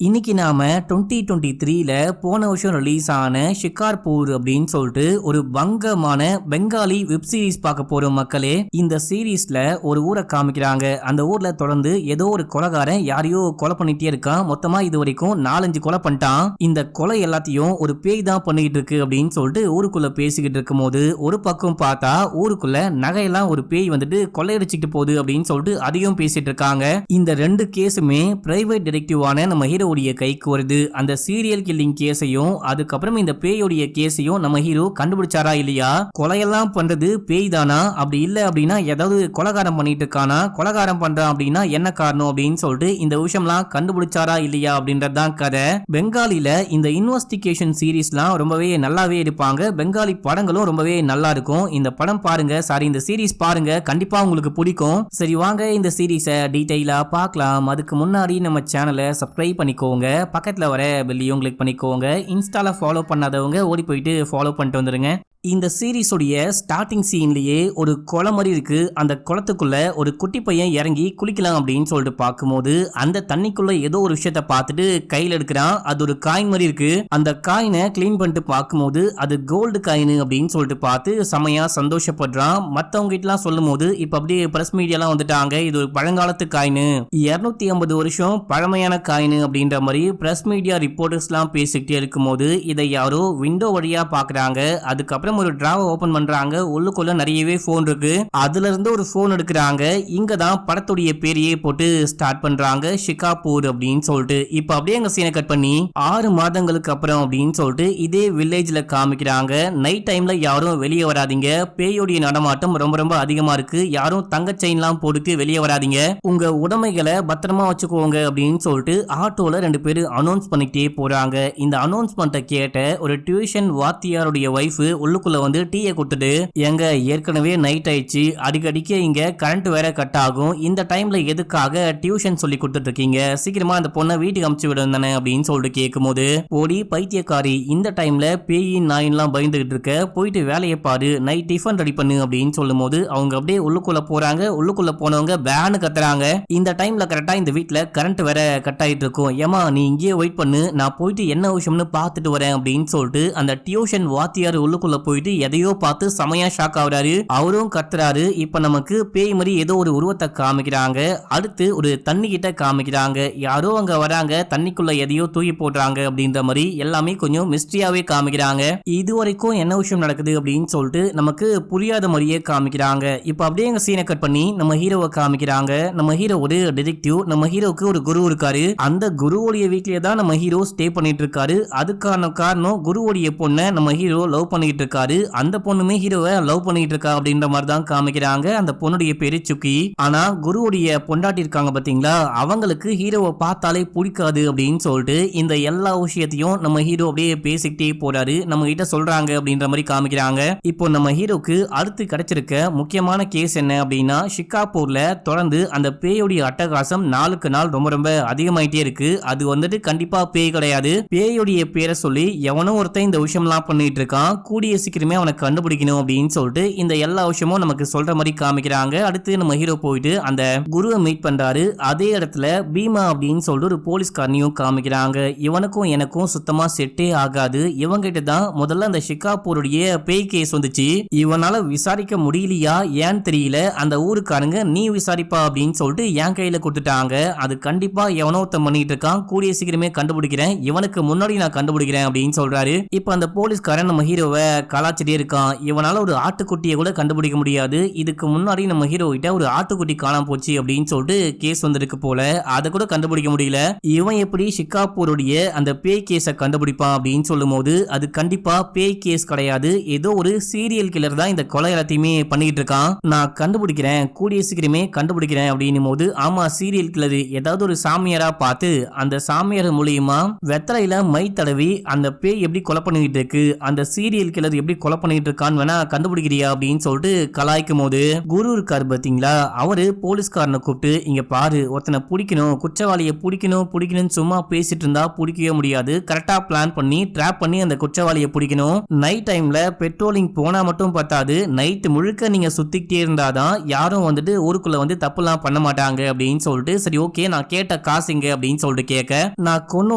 இன்னைக்கு நாம 2023ல போன வருஷம் ரிலீஸ் ஆன ஷிகார்பூர் அப்படின்னு சொல்லிட்டு ஒரு பங்கமான பெங்காலி வெப் சீரிஸ் பார்க்க போறோம் மக்களே. இந்த சீரீஸ்ல ஒரு ஊரை காமிக்கிறாங்க. அந்த ஊர்ல தொடர்ந்து ஏதோ ஒரு கொலைகாரன் யாரையோ கொலை பண்ணிட்டே இருக்கான். மொத்தமா இது வரைக்கும் 4-5 கொலை பண்ணிட்டான். இந்த கொலை எல்லாத்தையும் ஒரு பேய் தான் பண்ணிட்டு இருக்கு அப்படின்னு சொல்லிட்டு ஊருக்குள்ள பேசிக்கிட்டு இருக்கும் போது ஒரு பக்கம் பார்த்தா ஊருக்குள்ள நகையெல்லாம் ஒரு பேய் வந்துட்டு கொள்ளையடிச்சிட்டு போகுது அப்படின்னு சொல்லிட்டு அதையும் பேசிட்டு இருக்காங்க. இந்த 2 கேஸுமே பிரைவேட் டிடெக்டிவான நம்ம ஹீரோவுடைய கைக்கு வருது. அந்த சீரியல் கில்லிங் கேஸையும் அதுக்கப்புறம் இந்த பேயோடைய கேஸையும் நம்ம ஹீரோ கண்டுபிடிச்சாரா இல்லையா, கொலையெல்லாம் பண்றது பேய் தானா, அப்படி இல்ல அப்படின்னா ஏதாவது கொலைகாரம் பண்ணிட்டு இருக்கானா, கொலைகாரம் பண்றான் அப்படின்னா என்ன காரணம் அப்படின்னு சொல்லிட்டு இந்த விஷயம்லாம் கண்டுபிடிச்சாரா இல்லையா அப்படின்றதுதான் கதை. பெங்காலில இந்த இன்வெஸ்டிகேஷன் சீரீஸ்லாம் ரொம்பவே நல்லாவே இருப்பாங்க. பெங்காலி படங்களும் ரொம்பவே நல்லா இருக்கும். இந்த படம் பாருங்க, சாரி இந்த சீரீஸ் பாருங்க, கண்டிப்பா உங்களுக்கு பிடிக்கும். சரி வாங்க இந்த சீரீஸை டீடைலா பார்க்கலாம். அதுக்கு முன்னாடி நம்ம சேனலை சப்ஸ்கிரைப் பண்ணிக்கோங்க, பக்கத்துல வர பெல்லையும் கிளிக் பண்ணிக்கோங்க. இன்ஸ்டால ஃபாலோ பண்ணாதவங்க ஓடி போயிட்டு ஃபாலோ பண்ணிட்டு வந்துருங்க. இந்த சீரீஸோடைய ஸ்டார்டிங் சீன்லயே ஒரு குளம் மாதிரி இருக்கு. அந்த குளத்துக்குள்ள ஒரு குட்டி பையன் இறங்கி குளிக்கலாம் அப்படின்னு சொல்லிட்டு பார்க்கும்போது அந்த தண்ணிக்குள்ள ஏதோ ஒரு விஷயத்த பார்த்துட்டு கையில எடுக்கிறான். அது ஒரு காயின் மாதிரி இருக்கு. அந்த காயினை கிளீன் பண்ணிட்டு பார்க்கும்போது அது கோல்டு காயின் அப்படின்னு சொல்லிட்டு பார்த்து செமையா சந்தோஷப்படுறான். மத்தவங்க கிட்டலாம் சொல்லும் போது இப்ப அப்படியே பிரஸ் மீடியாலாம் வந்துட்டாங்க, இது ஒரு பழங்காலத்து காயின், 250 வருஷம் பழமையான காயின் அப்படின்ற மாதிரி பிரஸ் மீடியா ரிப்போர்ட்டர்ஸ் எல்லாம் பேசிக்கிட்டே இருக்கும் போது இதை யாரோ விண்டோ வழியா பாக்குறாங்க. அதுக்கப்புறம் ஒரு டிராவை ஓபன் பண்றாங்க. உள்ளுக்குள்ள நிறையவே போன் இருக்கு. அதுல இருந்து ஒரு போன் எடுக்கிறாங்க. இங்க தான் படத்துடைய பேரையே போட்டு ஸ்டார்ட் பண்றாங்க, ஷிகார்பூர் அப்படின்னு சொல்லிட்டு. இப்ப அப்படியே எங்க சீனை கட் பண்ணி 6 மாதங்களுக்கு அப்புறம் அப்படின்னு சொல்லிட்டு இதே வில்லேஜ்ல காமிக்கிறாங்க. நைட் டைம்ல யாரும் வெளியே வராதீங்க, பேயோடைய நடமாட்டம் ரொம்ப ரொம்ப அதிகமா இருக்கு, யாரும் தங்க செயின்லாம் போட்டுட்டு வெளியே வராதீங்க, உங்க உடைமைகளை பத்திரமா வச்சுக்கோங்க அப்படின்னு சொல்லிட்டு ஆட்டோல 2 பேர் அனௌன்ஸ் பண்ணிட்டே போறாங்க. இந்த அனௌன்ஸ்மெண்ட்டை கேட்ட ஒரு டியூஷன் வாத்தியாருடைய வைஃப் உள்ளுக்குள்ள வந்து டீயை கொடுத்துட்டு, எங்க ஏற்கனவே நைட் ஆயிடுச்சு, அடிக்கடிக்கு இங்க கரண்ட் வேற கட் ஆகும், இந்த டைம்ல எதுக்காக டியூஷன் சொல்லி கொடுத்துட்டு இருக்கீங்க, சீக்கிரமா அந்த பொண்ணை வீட்டுக்கு அமுச்சு விடுந்தானே அப்படின்னு சொல்லிட்டு கேட்கும் போது, ஓடி பைத்தியக்காரி, இந்த டைம்ல பேயின் நாயின்லாம் பயந்துகிட்டு இருக்க, போயிட்டு வேலையை பாரு, நைட் டிஃபன் ரெடி பண்ணு அப்படின்னு சொல்லும் போது அவங்க அப்படியே உள்ளுக்குள்ள போறாங்க. உள்ளுக்குள்ள போனவங்க பேனு கத்துறாங்க. இந்த டைம்ல கரெக்டா இந்த வீட்டுல கரண்ட் வேற கட் ஆயிட்டு இருக்கும், ஏமா நீ இங்கேயே வெயிட் பண்ணு, நான் போயிட்டு என்ன விஷயம்னு பார்த்துட்டு வரேன் அப்படின்னு சொல்லிட்டு அந்த டியூஷன் வாத்தியார் உள்ளுக்குள்ள போயிட்டு எதையோ பார்த்து செமையா ஷாக் ஆகுறாரு. அவரும் கத்துறாரு. இப்ப நமக்கு பேய் மாதிரி ஏதோ ஒரு உருவத்தை காமிக்கிறாங்க. அடுத்து ஒரு தண்ணி கிட்ட காமிக்கிறாங்க. யாரோ அங்க வராங்க, தண்ணிக்குள்ள எதையோ தூக்கி போடுறாங்க அப்படின்ற மாதிரி எல்லாமே கொஞ்சம் மிஸ்ட்ரியாவே காமிக்கிறாங்க. இது வரைக்கும் என்ன விஷயம் நடக்குது அப்படின்னு சொல்லிட்டு நமக்கு புரியாத மாதிரியே காமிக்கிறாங்க. இப்ப அப்படியே எங்க சீனை கட் பண்ணி நம்ம ஹீரோவை காமிக்கிறாங்க. நம்ம ஹீரோ ஒரு டிடெக்டிவ். நம்ம ஹீரோக்கு ஒரு குரு இருக்காரு. அந்த குருவோடைய வீட்லயே தான் நம்ம ஹீரோ ஸ்டே பண்ணிட்டு இருக்காரு. அதுக்கான காரணம் குருவோடைய பொண்ணை நம்ம ஹீரோ லவ் பண்ணிட்டு இருக்காரு. அந்த பொண்ணுமே ஹீரோவை லவ் பண்ணிட்டு இருக்கா அப்படின்ற மாதிரி தான் காமிக்கிறாங்க. அந்த பொண்ணுடைய பேரு சுக்கி. ஆனா குருவுடைய பொண்டாட்டி இருக்காங்க பாத்தீங்களா, அவங்களுக்கு ஹீரோவை பார்த்தாலே பிடிக்காது அப்படின்னு சொல்லிட்டு இந்த எல்லா விஷயத்தையும் நம்ம ஹீரோ அப்படியே பேசிக்கிட்டே போறாரு. நம்ம கிட்ட சொல்றாங்க அப்படின்ற மாதிரி காமிக்கிறாங்க. இப்போ நம்ம ஹீரோக்கு அடுத்து கிடைச்சிருக்க முக்கியமான கேஸ் என்ன அப்படின்னா, ஷிகார்பூர்ல தொடர்ந்து அந்த பேயோடைய அட்டகாசம் நாளுக்கு நாள் ரொம்ப ரொம்ப அதிகமாயிட்டே இருக்கு. அது வந்துட்டு கண்டிப்பா பேய் கிடையாது. பேயோடைய பேரை சொல்லி எவனோ ஒருத்தன் இந்த விஷயம்லாம் பண்ணிட்டு இருக்கான். கூடிய சீக்கிரமே அவனை கண்டுபிடிக்கணும் அப்படின்னு சொல்லிட்டு இந்த எல்லா விஷயமும் நமக்கு சொல்ற மாதிரி காமிக்கிறாங்க. அடுத்து நம்ம ஹீரோ போயிட்டு அந்த குருவை மீட் பண்றாரு. அதே இடத்துல பீமா அப்படின்னு சொல்லிட்டு ஒரு போலீஸ்காரனையும் காமிக்கிறாங்க. இவனுக்கும் எனக்கும் சுத்தமா செட்டே ஆகாது. இவங்கிட்ட தான் முதல்ல அந்த ஷிகார்பூருடைய பேய் கேஸ் வந்துச்சு. இவனால விசாரிக்க முடியலையா ஏன்னு தெரியல. அந்த ஊருக்காரங்க நீ விசாரிப்பா அப்படின்னு சொல்லிட்டு என் கையில கொடுத்துட்டாங்க. அது கண்டிப்பா எவனோ ஒருத்தன் பண்ணிட்டு இருக்கான், கூடிய சீக்கிரமே கண்டுபிடிக்கிறேன், இவனுக்கு முன்னாடி நான் கண்டுபிடிக்கிறேன் அப்படின்னு சொல்றாரு. இப்ப அந்த போலீஸ்காரன் நம்ம ஹீரோவை கலாச்சிட்டே இருக்கான். இவனால ஒரு ஆட்டுக்குட்டியை கூட கண்டுபிடிக்க முடியாது. இதுக்கு முன்னாடி நம்ம ஹீரோ கிட்ட ஒரு ஆட்டுக்குட்டி காணாம போச்சு அப்படின்னு சொல்லிட்டு கேஸ் வந்திருக்கு போல, அதை கூட கண்டுபிடிக்க முடியல. இவன் எப்படி ஷிகார்பூருடைய அந்த பேய் கேஸை கண்டுபிடிப்பான் அப்படின்னு சொல்லும் போது அது கண்டிப்பா பேய் கேஸ் கிடையாது, ஏதோ ஒரு சீரியல் கில்லர் தான் இந்த கொலை எல்லாத்தையுமே பண்ணிட்டு இருக்கான், நான் கண்டுபிடிக்கிறேன், கூடிய சீக்கிரமே கண்டுபிடிக்கிறேன் அப்படின்னும் போது, ஆமா சீரியல் கில்லர் ஏதாவது ஒரு சாமியாரா பார்த்து அந்த சாமியார் மூலியமா வெத்தலையில மை தடவி அந்த பேய் எப்படி கொலை பண்ணிட்டு இருக்கு, அந்த சீரியல் கில்லர் எப்படி எப்படி கொலை பண்ணிட்டு இருக்கான்னு வேணா கண்டுபிடிக்கிறியா அப்படின்னு சொல்லிட்டு கலாய்க்கும் போது குரு இருக்காரு பாத்தீங்களா, அவரு போலீஸ்காரனை கூப்பிட்டு இங்க பாரு, ஒருத்தனை பிடிக்கணும், குற்றவாளியை பிடிக்கணும்னு சும்மா பேசிட்டு இருந்தா பிடிக்கவே முடியாது, கரெக்டா பிளான் பண்ணி ட்ராப் பண்ணி அந்த குற்றவாளியை பிடிக்கணும். நைட் டைம்ல பெட்ரோலிங் போனா மட்டும் பத்தாது, நைட் முழுக்க நீங்க சுத்திக்கிட்டே இருந்தாதான் யாரும் வந்துட்டு ஊருக்குள்ள வந்து தப்புலாம் பண்ண மாட்டாங்க அப்படின்னு சொல்லிட்டு, சரி ஓகே நான் கேட்ட காசுங்க அப்படின்னு சொல்லிட்டு கேட்க, நான் கொண்டு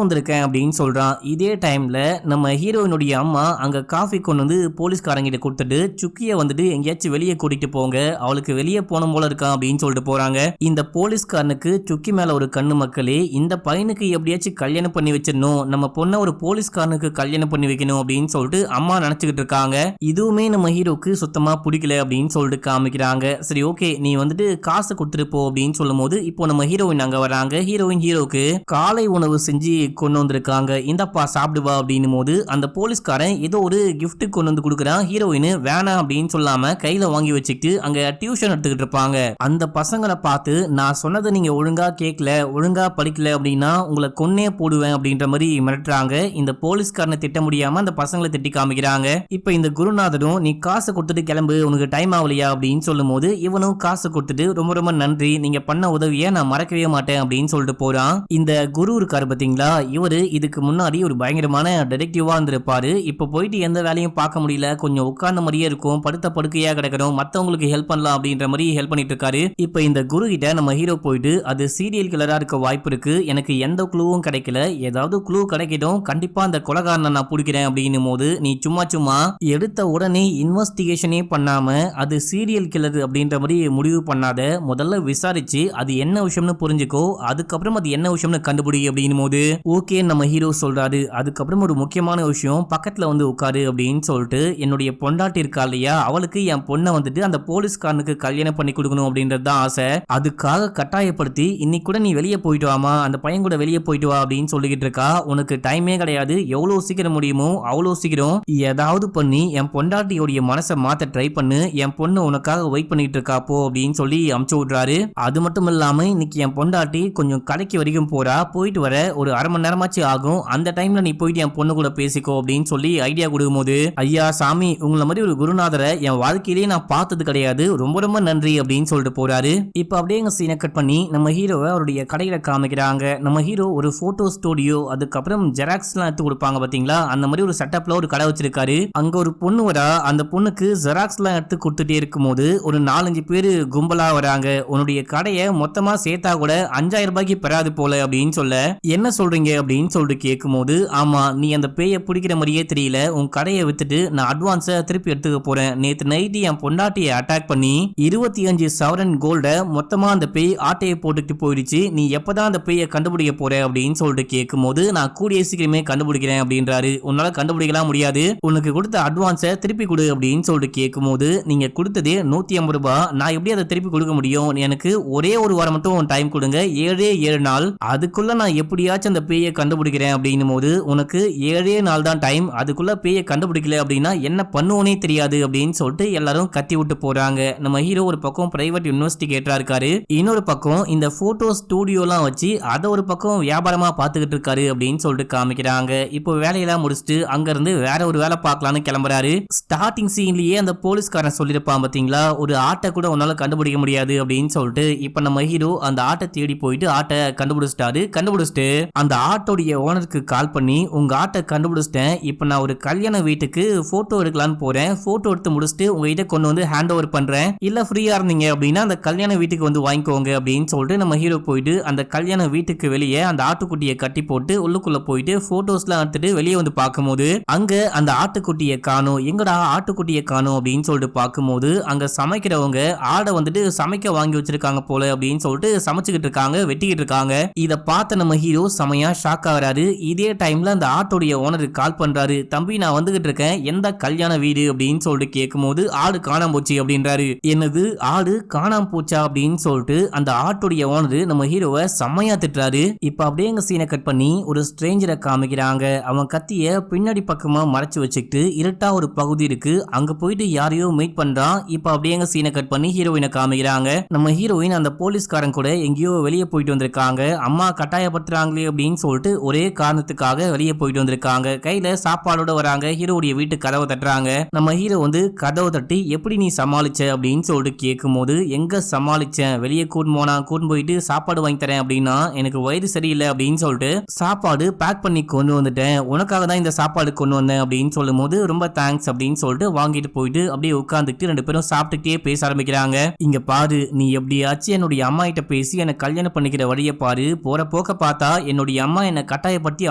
வந்திருக்கேன் அப்படின்னு சொல்றான். இதே டைம்ல நம்ம ஹீரோயினுடைய அம்மா அங்க காஃபி கொண்டு வந்து போலீஸ்காரங்கிட்ட கொடுத்துட்டு சுக்கிய வந்துட்டு எங்கேயாச்சும் வெளியே கூட்டிட்டு போங்க, அவளுக்கு வெளியே போன போல இருக்கான் அப்படின்னு சொல்லிட்டு போறாங்க. இந்த போலீஸ்காரனுக்கு சுக்கி மேல ஒரு கண்ணு மக்களே, இந்த பையனுக்கு எப்படியாச்சும் கல்யாணம் பண்ணி வச்சிடணும், நம்ம பொண்ணை ஒரு போலீஸ்காரனுக்கு கல்யாணம் பண்ணி வைக்கணும் அப்படின்னு சொல்லிட்டு அம்மா நினைச்சுக்கிட்டு இருக்காங்க. இதுவுமே நம்ம ஹீரோக்கு சுத்தமா பிடிக்கல அப்படின்னு சொல்லிட்டு காமிக்கிறாங்க. சரி ஓகே நீ வந்துட்டு காசு கொடுத்துட்டு போ அப்படின்னு சொல்லும் போது இப்போ நம்ம ஹீரோயின் அங்க வராங்க. ஹீரோக்கு காலை உணவு செஞ்சு கொண்டு வந்திருக்காங்க, இந்தப்பா சாப்பிடுவா அப்படின்னும் போது அந்த போலீஸ்காரன் ஏதோ ஒரு கிஃப்ட் கொண்டு வந்து கொடுக்குறான். ஹீரோயின் வேணாம் அப்படின்னு சொல்லாம கையில வாங்கி வச்சுக்கிட்டு அங்க டியூஷன் எடுத்துக்கிட்டு இருப்பாங்க. அந்த பசங்களை பார்த்து நான் சொன்னதை நீங்க ஒழுங்கா கேட்கல, ஒழுங்கா படிக்கல அப்படின்னா உங்களை கொன்னே போடுவேன் அப்படின்ற மாதிரி மிரட்டுறாங்க. இந்த போலீஸ்காரனை திட்ட முடியாம அந்த பசங்களை திட்டி காமிக்கிறாங்க. இப்ப இந்த குருநாதரும் நீ காசு கொடுத்துட்டு கிளம்பு, உனக்கு டைம் ஆகலையா அப்படின்னு சொல்லும் போது இவனும் காசு கொடுத்துட்டு ரொம்ப ரொம்ப நன்றி, நீங்க பண்ண உதவியை நான் மறக்கவே மாட்டேன் அப்படின்னு சொல்லிட்டு போறான். இந்த குரு இருக்காரு பாத்தீங்களா, இவரு இதுக்கு முன்னாடி ஒரு பயங்கரமான டிடெக்டிவா இருந்திருப்பாரு. இப்ப போயிட்டு எந்த வேலையும் பார்க்க முடியல, கொஞ்சம் உட்கார்ந்த மாதிரியே இருக்கும், படுத்த படுக்கையா கிடக்கணும், மத்தவங்களுக்கு ஹெல்ப் பண்ணலாம் அப்படின்ற மாதிரி ஹெல்ப் பண்ணிட்டு இருக்காரு. இப்ப இந்த குரு கிட்ட நம்ம ஹீரோ போயிட்டு அது சீரியல் கில்லரா இருக்க வாய்ப்பு இருக்கு, எனக்கு எந்த குழுவும் கிடைக்கல, ஏதாவது குழு கிடைக்கட்டும், கண்டிப்பா அந்த கொலைகாரனை நான் பிடிக்கிறேன் அப்படின்னும் போது நீ சும்மா எடுத்த உடனே இன்வெஸ்டிகேஷனே பண்ணாம அது சீரியல் கில்லர் அப்படின்ற மாதிரி முடிவு பண்ணாத, முதல்ல விசாரிச்சு அது என்ன விஷயம்னு புரிஞ்சுக்கோ, அதுக்கப்புறம் அது என்ன விஷயம்னு கண்டுபிடி அப்படின்னும் போது ஓகே நம்ம ஹீரோ சொல்றாரு. அதுக்கப்புறம் ஒரு முக்கியமான விஷயம், பக்கத்துல வந்து உட்காரு அப்படின்னு சொல்லிட்டு என்னுடைய பொண்டாட்டி இருக்கா இல்லையா, அவளுக்கு என் பொண்ணை வந்துட்டு அந்த போலீஸ்காரனுக்கு கல்யாணம் பண்ணி கொடுக்கணும் அப்படின்றது தான் ஆசை, அதுக்காக கட்டாயப்படுத்தி இன்னைக்கு கூட நீ வெளியே போயிட்டு வாமா, அந்த பையன் கூட வெளியே போயிட்டு வா அப்படின்னு சொல்லிக்கிட்டு இருக்கா. உனக்கு டைமே கிடையாது, எவ்வளவு சீக்கிரம் முடியுமோ அவ்வளவு சீக்கிரம் ஏதாவது பண்ணி என் பொண்டாட்டியோடைய மனசை மாத்த ட்ரை பண்ணு, என் பொண்ணு உனக்காக வெயிட் பண்ணிட்டு இருக்கா போ அப்படின்னு சொல்லி அமுச்சு விடுறாரு. அது மட்டும் இல்லாம இன்னைக்கு என் பொண்டாட்டி கொஞ்சம் கடைக்கு வரைக்கும் போறா, போயிட்டு வர ஒரு அரை மணி நேரமாச்சு ஆகும், அந்த டைம்ல நீ போயிட்டு என் பொண்ணு கூட பேசிக்கோ அப்படின்னு சொல்லி ஐடியா கொடுக்கும் போது ஐயா சாமி உங்களை மாதிரி ஒரு குருநாதரை என் வாழ்க்கையிலேயே நான் பார்த்தது கிடையாது, ரொம்ப ரொம்ப நன்றி அப்படின்னு சொல்லிட்டு போறாரு. இப்ப அப்படியே எங்க சீனை கட் பண்ணி நம்ம ஹீரோவை அவருடைய கடையில காமிக்கிறாங்க. நம்ம ஹீரோ ஒரு போட்டோ ஸ்டுடியோ, அதுக்கப்புறம் ஜெராக்ஸ் எல்லாம் எடுத்து கொடுப்பாங்க பாத்தீங்களா, அந்த மாதிரி ஒரு செட்டப்ல ஒரு கடை வச்சிருக்காரு. அங்க ஒரு பொண்ணு வரா, அந்த பொண்ணுக்கு ஜெராக்ஸ் எல்லாம் எடுத்து கொடுத்துட்டே இருக்கும் போது ஒரு 4-5 பேரு கும்பலா வராங்க. உன்னுடைய கடையை மொத்தமா சேர்த்தா கூட 5000 ரூபாய்க்கு பெறாது போல அப்படின்னு சொல்ல, என்ன சொல்றீங்க அப்படின்னு சொல்லிட்டு கேட்கும் போது ஆமா நீ அந்த பேயை பிடிக்கிற மாதிரியே தெரியல, உன் கடையை வித்துட்டு நான் அட்வான்ஸை திருப்பி எடுத்துக்க போறேன், நேத்து நைட்டு என் பொண்டாட்டியை அட்டாக் பண்ணி 25 சவரன் கோல்ட மொத்தமா அந்த பேய் ஆட்டையை போட்டுட்டு போயிடுச்சு, நீ எப்பதான் அந்த பேயை கண்டுபிடிக்க போற அப்படின்னு சொல்லிட்டு கேட்கும் போது நான் கூடிய சீக்கிரமே கண்டுபிடிக்கிறேன் அப்படின்றாரு. உன்னால கண்டுபிடிக்கலாம் முடியாது, உனக்கு கொடுத்த அட்வான்ஸை திருப்பி கொடு அப்படின்னு சொல்லிட்டு கேட்கும் போது நீங்க கொடுத்ததே 150 ரூபாய், நான் எப்படி அதை திருப்பி கொடுக்க முடியும், எனக்கு ஒரே ஒரு வாரம் மட்டும் டைம் கொடுங்க, 7 நாள், அதுக்குள்ள நான் எப்படியாச்சும் அந்த பேயை கண்டுபிடிக்கிறேன் அப்படின்னும் போது உனக்கு 7 நாள் தான் டைம், அதுக்குள்ள பேயை கண்டுபிடிக்கல அப்படின்னா என்ன பண்ணுவோனே தெரியாது அப்படின்னு சொல்லிட்டு எல்லாரும் கத்தி விட்டு போறாங்க. நம்ம ஹீரோ ஒரு பக்கம் பிரைவேட் இன்வெஸ்டிகேட்டரா இருக்காரு, இன்னொரு பக்கம் இந்த போட்டோ ஸ்டுடியோலாம் வச்சு அதை ஒரு பக்கம் வியாபாரமா பாத்துக்கிட்டு இருக்காரு அப்படின்னு சொல்லிட்டு காமிக்கிறாங்க. இப்போ வேலையெல்லாம் முடிச்சுட்டு அங்க இருந்து வேற ஒரு வேலை பார்க்கலான்னு கிளம்புறாரு. ஸ்டார்டிங் சீன்லயே அந்த போலீஸ்காரன் சொல்லிருப்பான் பாத்தீங்களா, ஒரு ஆட்டை கூட உன்னால கண்டுபிடிக்க முடியாது அப்படின்னு சொல்லிட்டு, இப்ப நம்ம ஹீரோ அந்த ஆட்டை தேடி போயிட்டு ஆட்டை கண்டுபிடிச்சிட்டு அந்த ஆட்டோடைய ஓனருக்கு கால் பண்ணி உங்க ஆட்டை கண்டுபிடிச்சிட்டேன், இப்ப நான் ஒரு கல்யாண வீட்டுக்கு போட்டோ எடுக்கலான்னு போறேன், போட்டோ எடுத்து முடிச்சுட்டு உங்ககிட்ட கொண்டு வந்து ஹேண்ட் ஓவர் பண்றேன், இல்ல ஃப்ரீயா இருந்தீங்க அப்படின்னா அந்த கல்யாண வீட்டுக்கு வந்து வாங்கிக்கோங்க அப்படின்னு சொல்லிட்டு நம்ம ஹீரோ போயிட்டு அந்த கல்யாண வீட்டுக்கு வெளியே அந்த ஆட்டுக்குட்டியை கட்டி போட்டு உள்ளுக்குள்ள போயிட்டு போட்டோஸ்லாம் எடுத்துட்டு வெளியே வந்து பார்க்கும்போது அங்க அந்த ஆட்டுக்குட்டியை காணோம், எங்கடா ஆட்டுக்குட்டியை காணோம் அப்படின்னு சொல்லிட்டு பார்க்கும்போது அங்க சமைக்கிறவங்க ஆடை வந்துட்டு சமைக்க வாங்கி வச்சிருக்காங்க போல அப்படின்னு சொல்லிட்டு சமைச்சுக்கிட்டு இருக்காங்க, வெட்டிக்கிட்டு இருக்காங்க. இத பார்த்த நம்ம ஹீரோ செமையா ஷாக் ஆகுறாரு. இதே டைம்ல அந்த ஆட்டோடைய ஓனருக்கு கால் பண்றாரு, தம்பி நான் வந்துகிட்டு இருக்கேன், எந்த கல்யாண வீடு அப்படின்னு சொல்லிட்டு கேட்கும்போது ஆடு காணாம போச்சு அப்படின்றாரு. என்னது ஆடு காணாம போச்சா அப்படின்னு சொல்லிட்டு அந்த ஆட்டோடைய ஓனர் நம்ம ஹீரோவை செமையா திட்டுறாரு. இப்ப அப்படியே எங்க சீனை கட் பண்ணி ஒரு ஸ்ட்ரேஞ்சரை காமிக்கிறாங்க. அவன் கத்திய பின்னாடி பக்கமா மறைச்சு வச்சுக்கிட்டு இருட்டா ஒரு பகுதி இருக்கு, அங்க போயிட்டு யாரையோ மீட் பண்றான். இப்ப அப்படியே எங்க சீனை கட் பண்ணி ஹீரோயினை காமிக்கிறாங்க. நம்ம ஹீரோயின் அந்த போலீஸ்காரன் கூட எங்கேயோ வெளியே போயிட்டு வந்திருக்காங்க, அம்மா கட்டாயப்படுத்துறாங்களே அப்படின்னு சொல்லிட்டு ஒரே காரணத்துக்காக வெளியே போயிட்டு வந்திருக்காங்க. கையில சாப்பாடோட வராங்க, ஹீரோடைய வீட்டுக்கு கதவை தட்டுறாங்க. நம்ம ஹீரோ வந்து கதவை தட்டி எப்படி நீ சமாளிச்ச அப்படின்னு சொல்லிட்டு கேட்கும்போது, எங்க சமாளிச்சேன், வெளியே கூட்டு போயிட்டு சாப்பாடு வாங்கி தரேன் அப்படின்னா எனக்கு வயிறு சரியில்லை அப்படின்னு சொல்லிட்டு சாப்பாடு பேக் பண்ணி கொண்டு வந்துட்டேன், உனக்காக தான் இந்த சாப்பாடு கொண்டு வந்தேன் அப்படின்னு சொல்லும் போது ரொம்ப தேங்க்ஸ் அப்படின்னு சொல்லிட்டு வாங்கிட்டு போயிட்டு அப்படியே உட்காந்துட்டு ரெண்டு பேரும் சாப்பிட்டுட்டே பேச ஆரம்பிக்கிறாங்க. இங்க பாரு, நீ எப்படியாச்சும் என்னுடைய அம்மா கிட்ட பேசி எனக்கு கல்யாணம் பண்ணிக்கிற வழியை பாரு, போற போக்க பார்த்தா என்னுடைய அம்மா என்ன கட்டாயப்படுத்தி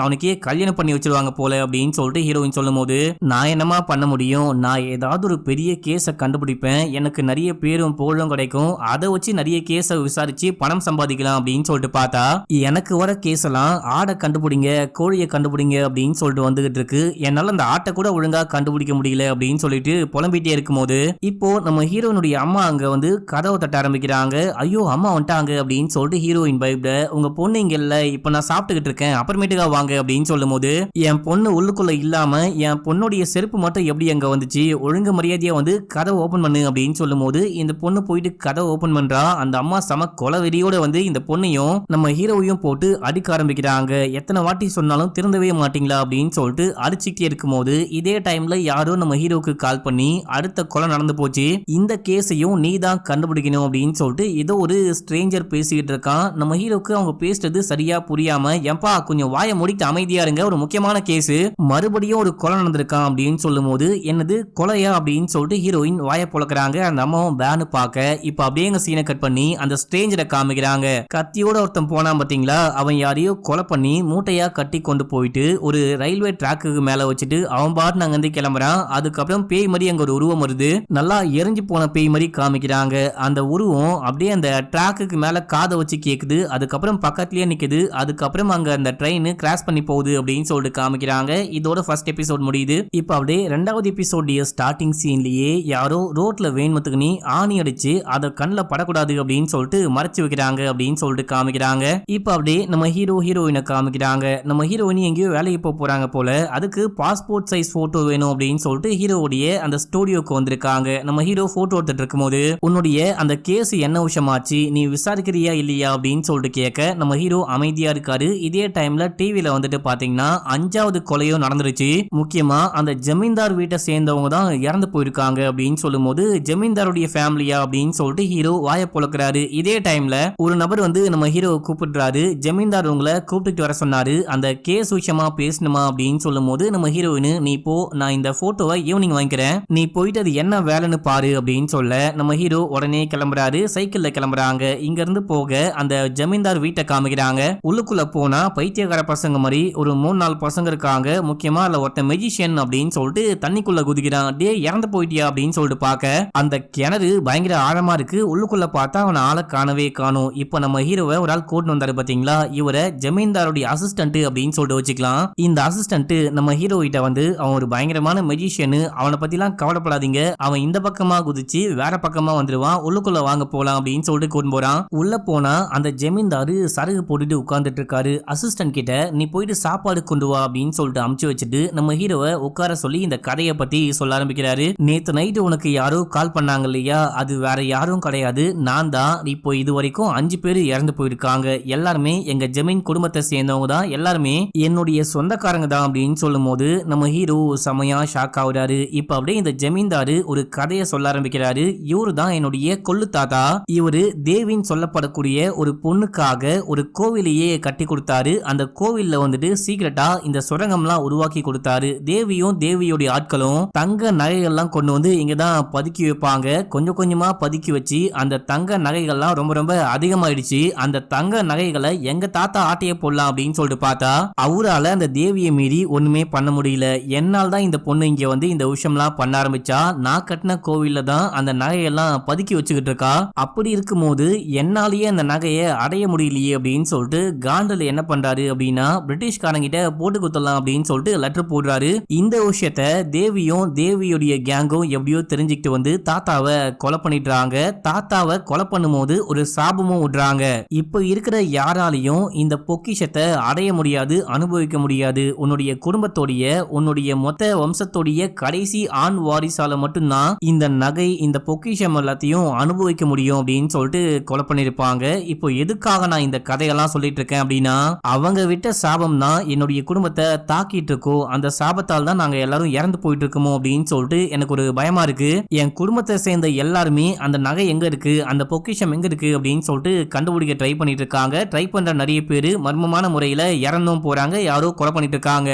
அவனுக்கே கல்யாணம் பண்ணி வச்சிருவாங்க போல அப்படின்னு சொல்லிட்டு ஹீரோயின் சொல்லும் போது, நான் என்னமா பண்ண முடியும், நான் ஏதாவது ஒரு பெரிய கேஸை கண்டுபிடிப்பேன், எனக்கு நிறைய பேரும் புகழும் கிடைக்கும், அதை வச்சு நிறைய கேஸை விசாரிச்சு பணம் சம்பாதிக்கலாம் அப்படின்னு சொல்லிட்டு பார்த்தா எனக்கு வர கேஸ் எல்லாம் ஆடை கண்டுபிடிங்க, கோழியை கண்டுபிடிங்க அப்படின்னு சொல்லிட்டு வந்துகிட்டு இருக்கு, என்னால அந்த ஆட்டை கூட ஒழுங்கா கண்டுபிடிக்க முடியல அப்படின்னு சொல்லிட்டு புலம்பிட்டே இருக்கும்போது இப்போ நம்ம ஹீரோயினுடைய அம்மா அங்க வந்து கதவை தட்ட ஆரம்பிக்கிறாங்க. ஐயோ அம்மா வந்துட்டாங்க அப்படின்னு சொல்லிட்டு ஹீரோயின் பயப்பட, உங்க பொண்ணு இங்க இல்ல, இப்ப நான் சாப்பிட்டுக்கிட்டு இருக்கேன், அப்புறமேட்டுக்கா வாங்க அப்படின்னு சொல்லும் போது, என் பொண்ணு உள்ளுக்குள்ள இல்லாம என் பொண்ணுடைய செருப்பு மட்டும் எப்படி அங்க வந்துச்சு, ஒழுங்கு மரியாதையா வந்து கதவை ஓபன் பண்ணு அப்படின்னு சொல்லும் போது இந்த பொண்ணு போயிட்டு கதவை ஓபன் பண்றா. அந்த அம்மா சம கொலவெறியோட வந்து இந்த பொண்ணையும் நம்ம ஹீரோவையும் போட்டு அடிக்க ஆரம்பிக்கிறாங்க. எத்தனை வாட்டி சொன்னாலும் திருந்தவே மாட்டீங்களா அப்படின்னு சொல்லிட்டு அடிச்சுக்கிட்டே இருக்கும்போது இதே டைம்ல யாரோ நம்ம ஹீரோக்கு கால் பண்ணி, அடுத்த கொலை நடந்து போச்சு, இந்த கேஸையும் நீ தான் கண்டுபிடிக்கணும் அப்படின்னு சொல்லிட்டு ஏதோ ஒரு ஸ்ட்ரேஞ்சர் பேசிக்கிட்டு இருக்கான். நம்ம ஹீரோக்கு அவங்க பேசுறது சரியா புரியாம, ஏன்பா கொஞ்சம் வாயை மூடிட்டு அமைதியா இருங்க, ஒரு முக்கியமான கேஸ், மறுபடியும் ஒரு கொலை நடந்திருக்கான் அப்படின்னு சொல்லும் போது, என்னது கொலையா அப்படின்னு சொல்லிட்டு ஹீரோயின் வாயை பொளக்குறாங்க. அந்த அம்மாவும் பேனு பார்க்க இப்ப அப்படியே சீனை கட் பண்ணி அந்த ஸ்ட்ரேஞ்சரை காமிக்கிறாங்க. கத்தியோட ஒருத்தன் போனா பாத்தீங்களா, அவன் யாரையோ கொலை பண்ணி மூட்டையா கட்டி கொண்டு போயிட்டு ஒரு ரயில்வே டிராக்கு மேல வச்சுட்டு அவன் பாட்டு அங்க இருந்து கிளம்புறான். அதுக்கப்புறம் பேய் மாதிரி அங்க ஒரு உருவம் வருது, நல்லா எரிஞ்சு போன பேய் மாதிரி காமிக்கிறாங்க. அந்த உருவம் அப்படியே அந்த டிராக்குக்கு மேல காதை வச்சு கேக்குது, அதுக்கப்புறம் பக்கத்துலயே நிக்குது, அதுக்கப்புறம் அங்க அந்த ட்ரெயின் கிராஸ் பண்ணி போகுது அப்படின்னு சொல்லிட்டு காமிக்கிறாங்க. இதோட ஃபர்ஸ்ட் எபிசோட் முடியுது. இப்ப அப்படியே ரெண்டாவது எபிசோடைய ஸ்டார்டிங் சீன்லயே யாரோ ரோட்ல வேணுமத்துக்கு நீ ஆணி அடிச்சு அதை கண்ணில் படக்கூடாது அப்படின்னு சொல்லிட்டு மறைச்சு வைக்கிறாங்க அப்படின்னு சொல்லிட்டு காமிக்கிறாங்க. இப்ப அப்படியே நம்ம ஹீரோயினை காமிக்கிறாங்க. நம்ம ஹீரோயினி எங்கேயோ வேலைக்கு போறாங்க போல, அதுக்கு பாஸ்போர்ட் சைஸ் போட்டோ வேணும் அப்படின்னு சொல்லிட்டு ஹீரோவுடைய அந்த ஸ்டுடியோக்கு வந்திருக்காங்க. நம்ம ஹீரோ போட்டோ எடுத்துட்டு இருக்கும்போது, உன்னுடைய அந்த கேஸ் என்ன விஷயமாச்சு, நீ விசாரிக்கிறியா இல்லையா அப்படின்னு சொல்லிட்டு கேட்க நம்ம ஹீரோ அமைதியா இருக்காரு. இதே டைம்ல டிவில வந்துட்டு பாத்தீங்கன்னா 5வது கொலையும் நடந்துருச்சு. முக்கியமா அந்த ஜமீன்தார் வீட்டை சேர்ந்தவங்க தான் இறந்து போயிருக்காங்க அப்படின்னு சொல்லும் போது, ஜமீன்தாருடைய ஃபேமிலியா அப்படின்னு சொல்லிட்டு ஹீரோ வாயை பொளக்குறாரு. இதே டைம்ல ஒரு நபர் வந்து நம்ம ஹீரோ கூப்பிடுறாரு, ஜமீன்தார் உங்களை கூப்பிட்டு வர சொன்னாரு, அந்த கேஸ் விஷயமா பேசணுமா அப்படின்னு சொல்லும் போது நம்ம ஹீரோயின், நீ போ, நான் இந்த போட்டோவை ஈவினிங் வாங்கிக்கிறேன், நீ போயிட்டு அது என்ன வேலைன்னு பாரு அப்படின்னு சொல்ல நம்ம ஹீரோ உடனே கிளம்புறாரு. சைக்கிள்ல கிளம்புறாங்க. இங்க இருந்து போக அந்த ஜமீன்தார் வீட்டை காமிக்கிறாங்க. உள்ளுக்குள்ள போனா பைத்தியக்கார பசங்க மாதிரி ஒரு 3-4 பசங்க இருக்காங்க. முக்கியமா அதுல ஒருத்த மெஜிஷியன் அப்படின்னு சொல்லிட்டு தண்ணிக்குள்ள குதிக்கிறான். டே இறந்து போயிட்டியா அப்படின்னு சொல்லிட்டு பார்க்க அந்த கிணறு பயங்கர ஆழமா இருக்கு. உள்ளுக்குள்ள பார்த்தா அவனை ஆளை காணவே காணும். இப்ப நம்ம ஹீரோவை ஒரு ஆள் கூட்டு வந்தாரு பாத்தீங்களா, இவரை ஜமீன்தாருடைய அசிஸ்டன்ட் அப்படின்னு சொல்லிட்டு வச்சுக்கலாம். இந்த அசிஸ்டன்ட் நம்ம ஹீரோ கிட்ட வந்து, அவன் ஒரு பயங்கரமான மெஜிஷியன், அவனை பத்திலாம் கவலைப்படாதீங்க, அவன் இந்த பக்கமா குதிச்சு வேற பக்கமா வந்துருவான், உள்ளுக்குள்ள வாங்க போலாம் அப்படின்னு சொல்லிட்டு கூட்டு போறான். உள்ள போனா அந்த ஜமீன்தாரு சருகு போட்டுட்டு உட்கார்ந்துட்டு இருக்காரு. அசிஸ்டன்ட் கிட்ட நீ போயிட்டு சாப்பாடு கொண்டு வா அப்படின்னு சொல்லிட்டு அமுச்சு வச்சுட்டு நம்ம ஹீரோவை உட்கார சொல்லி இந்த கதையை பத்தி சொல்ல ஆரம்பிக்கிறாரு. நேத்து நைட்டு உனக்கு யாரோ கால் பண்ணாங்க இல்லையா, அது வேற யாரும் கிடையாது, நான் தான். இப்போ இது வரைக்கும் 5 பேர் இறந்து போயிருக்காங்க, எல்லாருமே எங்க ஜமீன் குடும்பத்தை சேர்ந்தவங்க தான், எல்லாருமே என்னுடைய சொந்தக்காரங்க தான் அப்படின்னு சொல்லும் போது நம்ம ஹீரோ செமையா ஷாக் ஆகுறாரு. இப்ப அப்படியே இந்த ஜமீன்தாரு ஒரு கதையை சொல்ல ஆரம்பிக்கிறாரு. இவரு தான் என்னுடைய கொள்ளு தாத்தா, இவரு தேவின்னு சொல்லப்படக்கூடிய ஒரு பொண்ணுக்காக ஒரு கோவிலையே கட்டி கொடுத்தாரு. அந்த கோவில்ல வந்துட்டு சீக்கிரட்டா இந்த சுரங்கம்லாம் உருவாக்கி கொடுத்தாரு. தேவியும் தேவியோட ஆட்களும் தங்க நகைகள்லாம் கொண்டு வந்து இங்கதான் பதுக்கி வைப்பாங்க. கொஞ்சம் கொஞ்சமா பதுக்கி வச்சு அந்த தங்க நகைகள்லாம் ரொம்ப ரொம்ப அதிகமாயிடுச்சு. அந்த தங்க நகைகளை எங்க தாத்தா ஆட்டைய போடலாம் அப்படின்னு சொல்லிட்டு பார்த்தா அவரால அந்த தேவியை மீறி ஒண்ணுமே பண்ண முடியல. என்னால் தான் இந்த பொண்ணு இங்க வந்து இந்த விஷயம்லாம் பண்ண ஆரம்பிச்சா. நான் கட்டின கோவில்ல தான் அந்த நகையெல்லாம் பதுக்கி வச்சுக்கிட்டு இருக்கா. அப்படி இருக்கும்போது என்னாலேயே அந்த நகையை அடைய முடியலையே அப்படின்னு சொல்லிட்டு காண்டல் என்ன பண்றாரு அப்படின்னா, பிரிட்டிஷ்காரங்கிட்ட போட்டு குத்தலாம் அப்படின்னு சொல்லிட்டு லெட்டர் போடுறாரு. இந்த விஷயத்த தேவியும் தேவியுடைய கேங்கும் எப்படியோ தெரிஞ்சுக்கிட்டு வந்து தாத்தாவை கொலை பண்ணிடுறாங்க. தாத்தாவை கொலை பண்ணும்போது ஒரு சாபமும் விடுறாங்க. இப்ப இருக்கிற யாராலையும் இந்த பொக்கிஷத்தை அடைய முடியாது, அனுபவிக்க முடியாது. உன்னுடைய குடும்பத்தோடைய உன்னுடைய மொத்த வம்சத்தோடைய கடைசி ஆண் வாரிசால மட்டும்தான் இந்த நகை இந்த பொக்கிஷம் எல்லாத்தையும் அனுபவிக்க முடியும் அப்படின்னு சொல்லிட்டு கொலை பண்ணிருப்பாங்க. இப்போ எதுக்காக நான் இந்த கதையெல்லாம் சொல்லிட்டு இருக்கேன் அப்படின்னா, அவங்க விட்ட சாபம் தான் என்னுடைய குடும்பத்தை தாக்கிட்டு இருக்கோ, அந்த சாபத்தால் தான் நாங்க எல்லாரும் யாரும் இறந்து போயிட்டு இருக்குமோ அப்படின்னு சொல்லிட்டு எனக்கு ஒரு பயமா இருக்கு. என் குடும்பத்தை சேர்ந்த எல்லாருமே அந்த நகை எங்க இருக்கு, அந்த பொக்கிஷம் எங்க இருக்கு அப்படின்னு சொல்லிட்டு கண்டுபிடிக்க ட்ரை பண்ணிட்டு இருக்காங்க. ட்ரை பண்ற நிறைய பேரு மர்மமான முறையில இறந்தும் போறாங்க, யாரோ கொலை பண்ணிட்டு இருக்காங்க.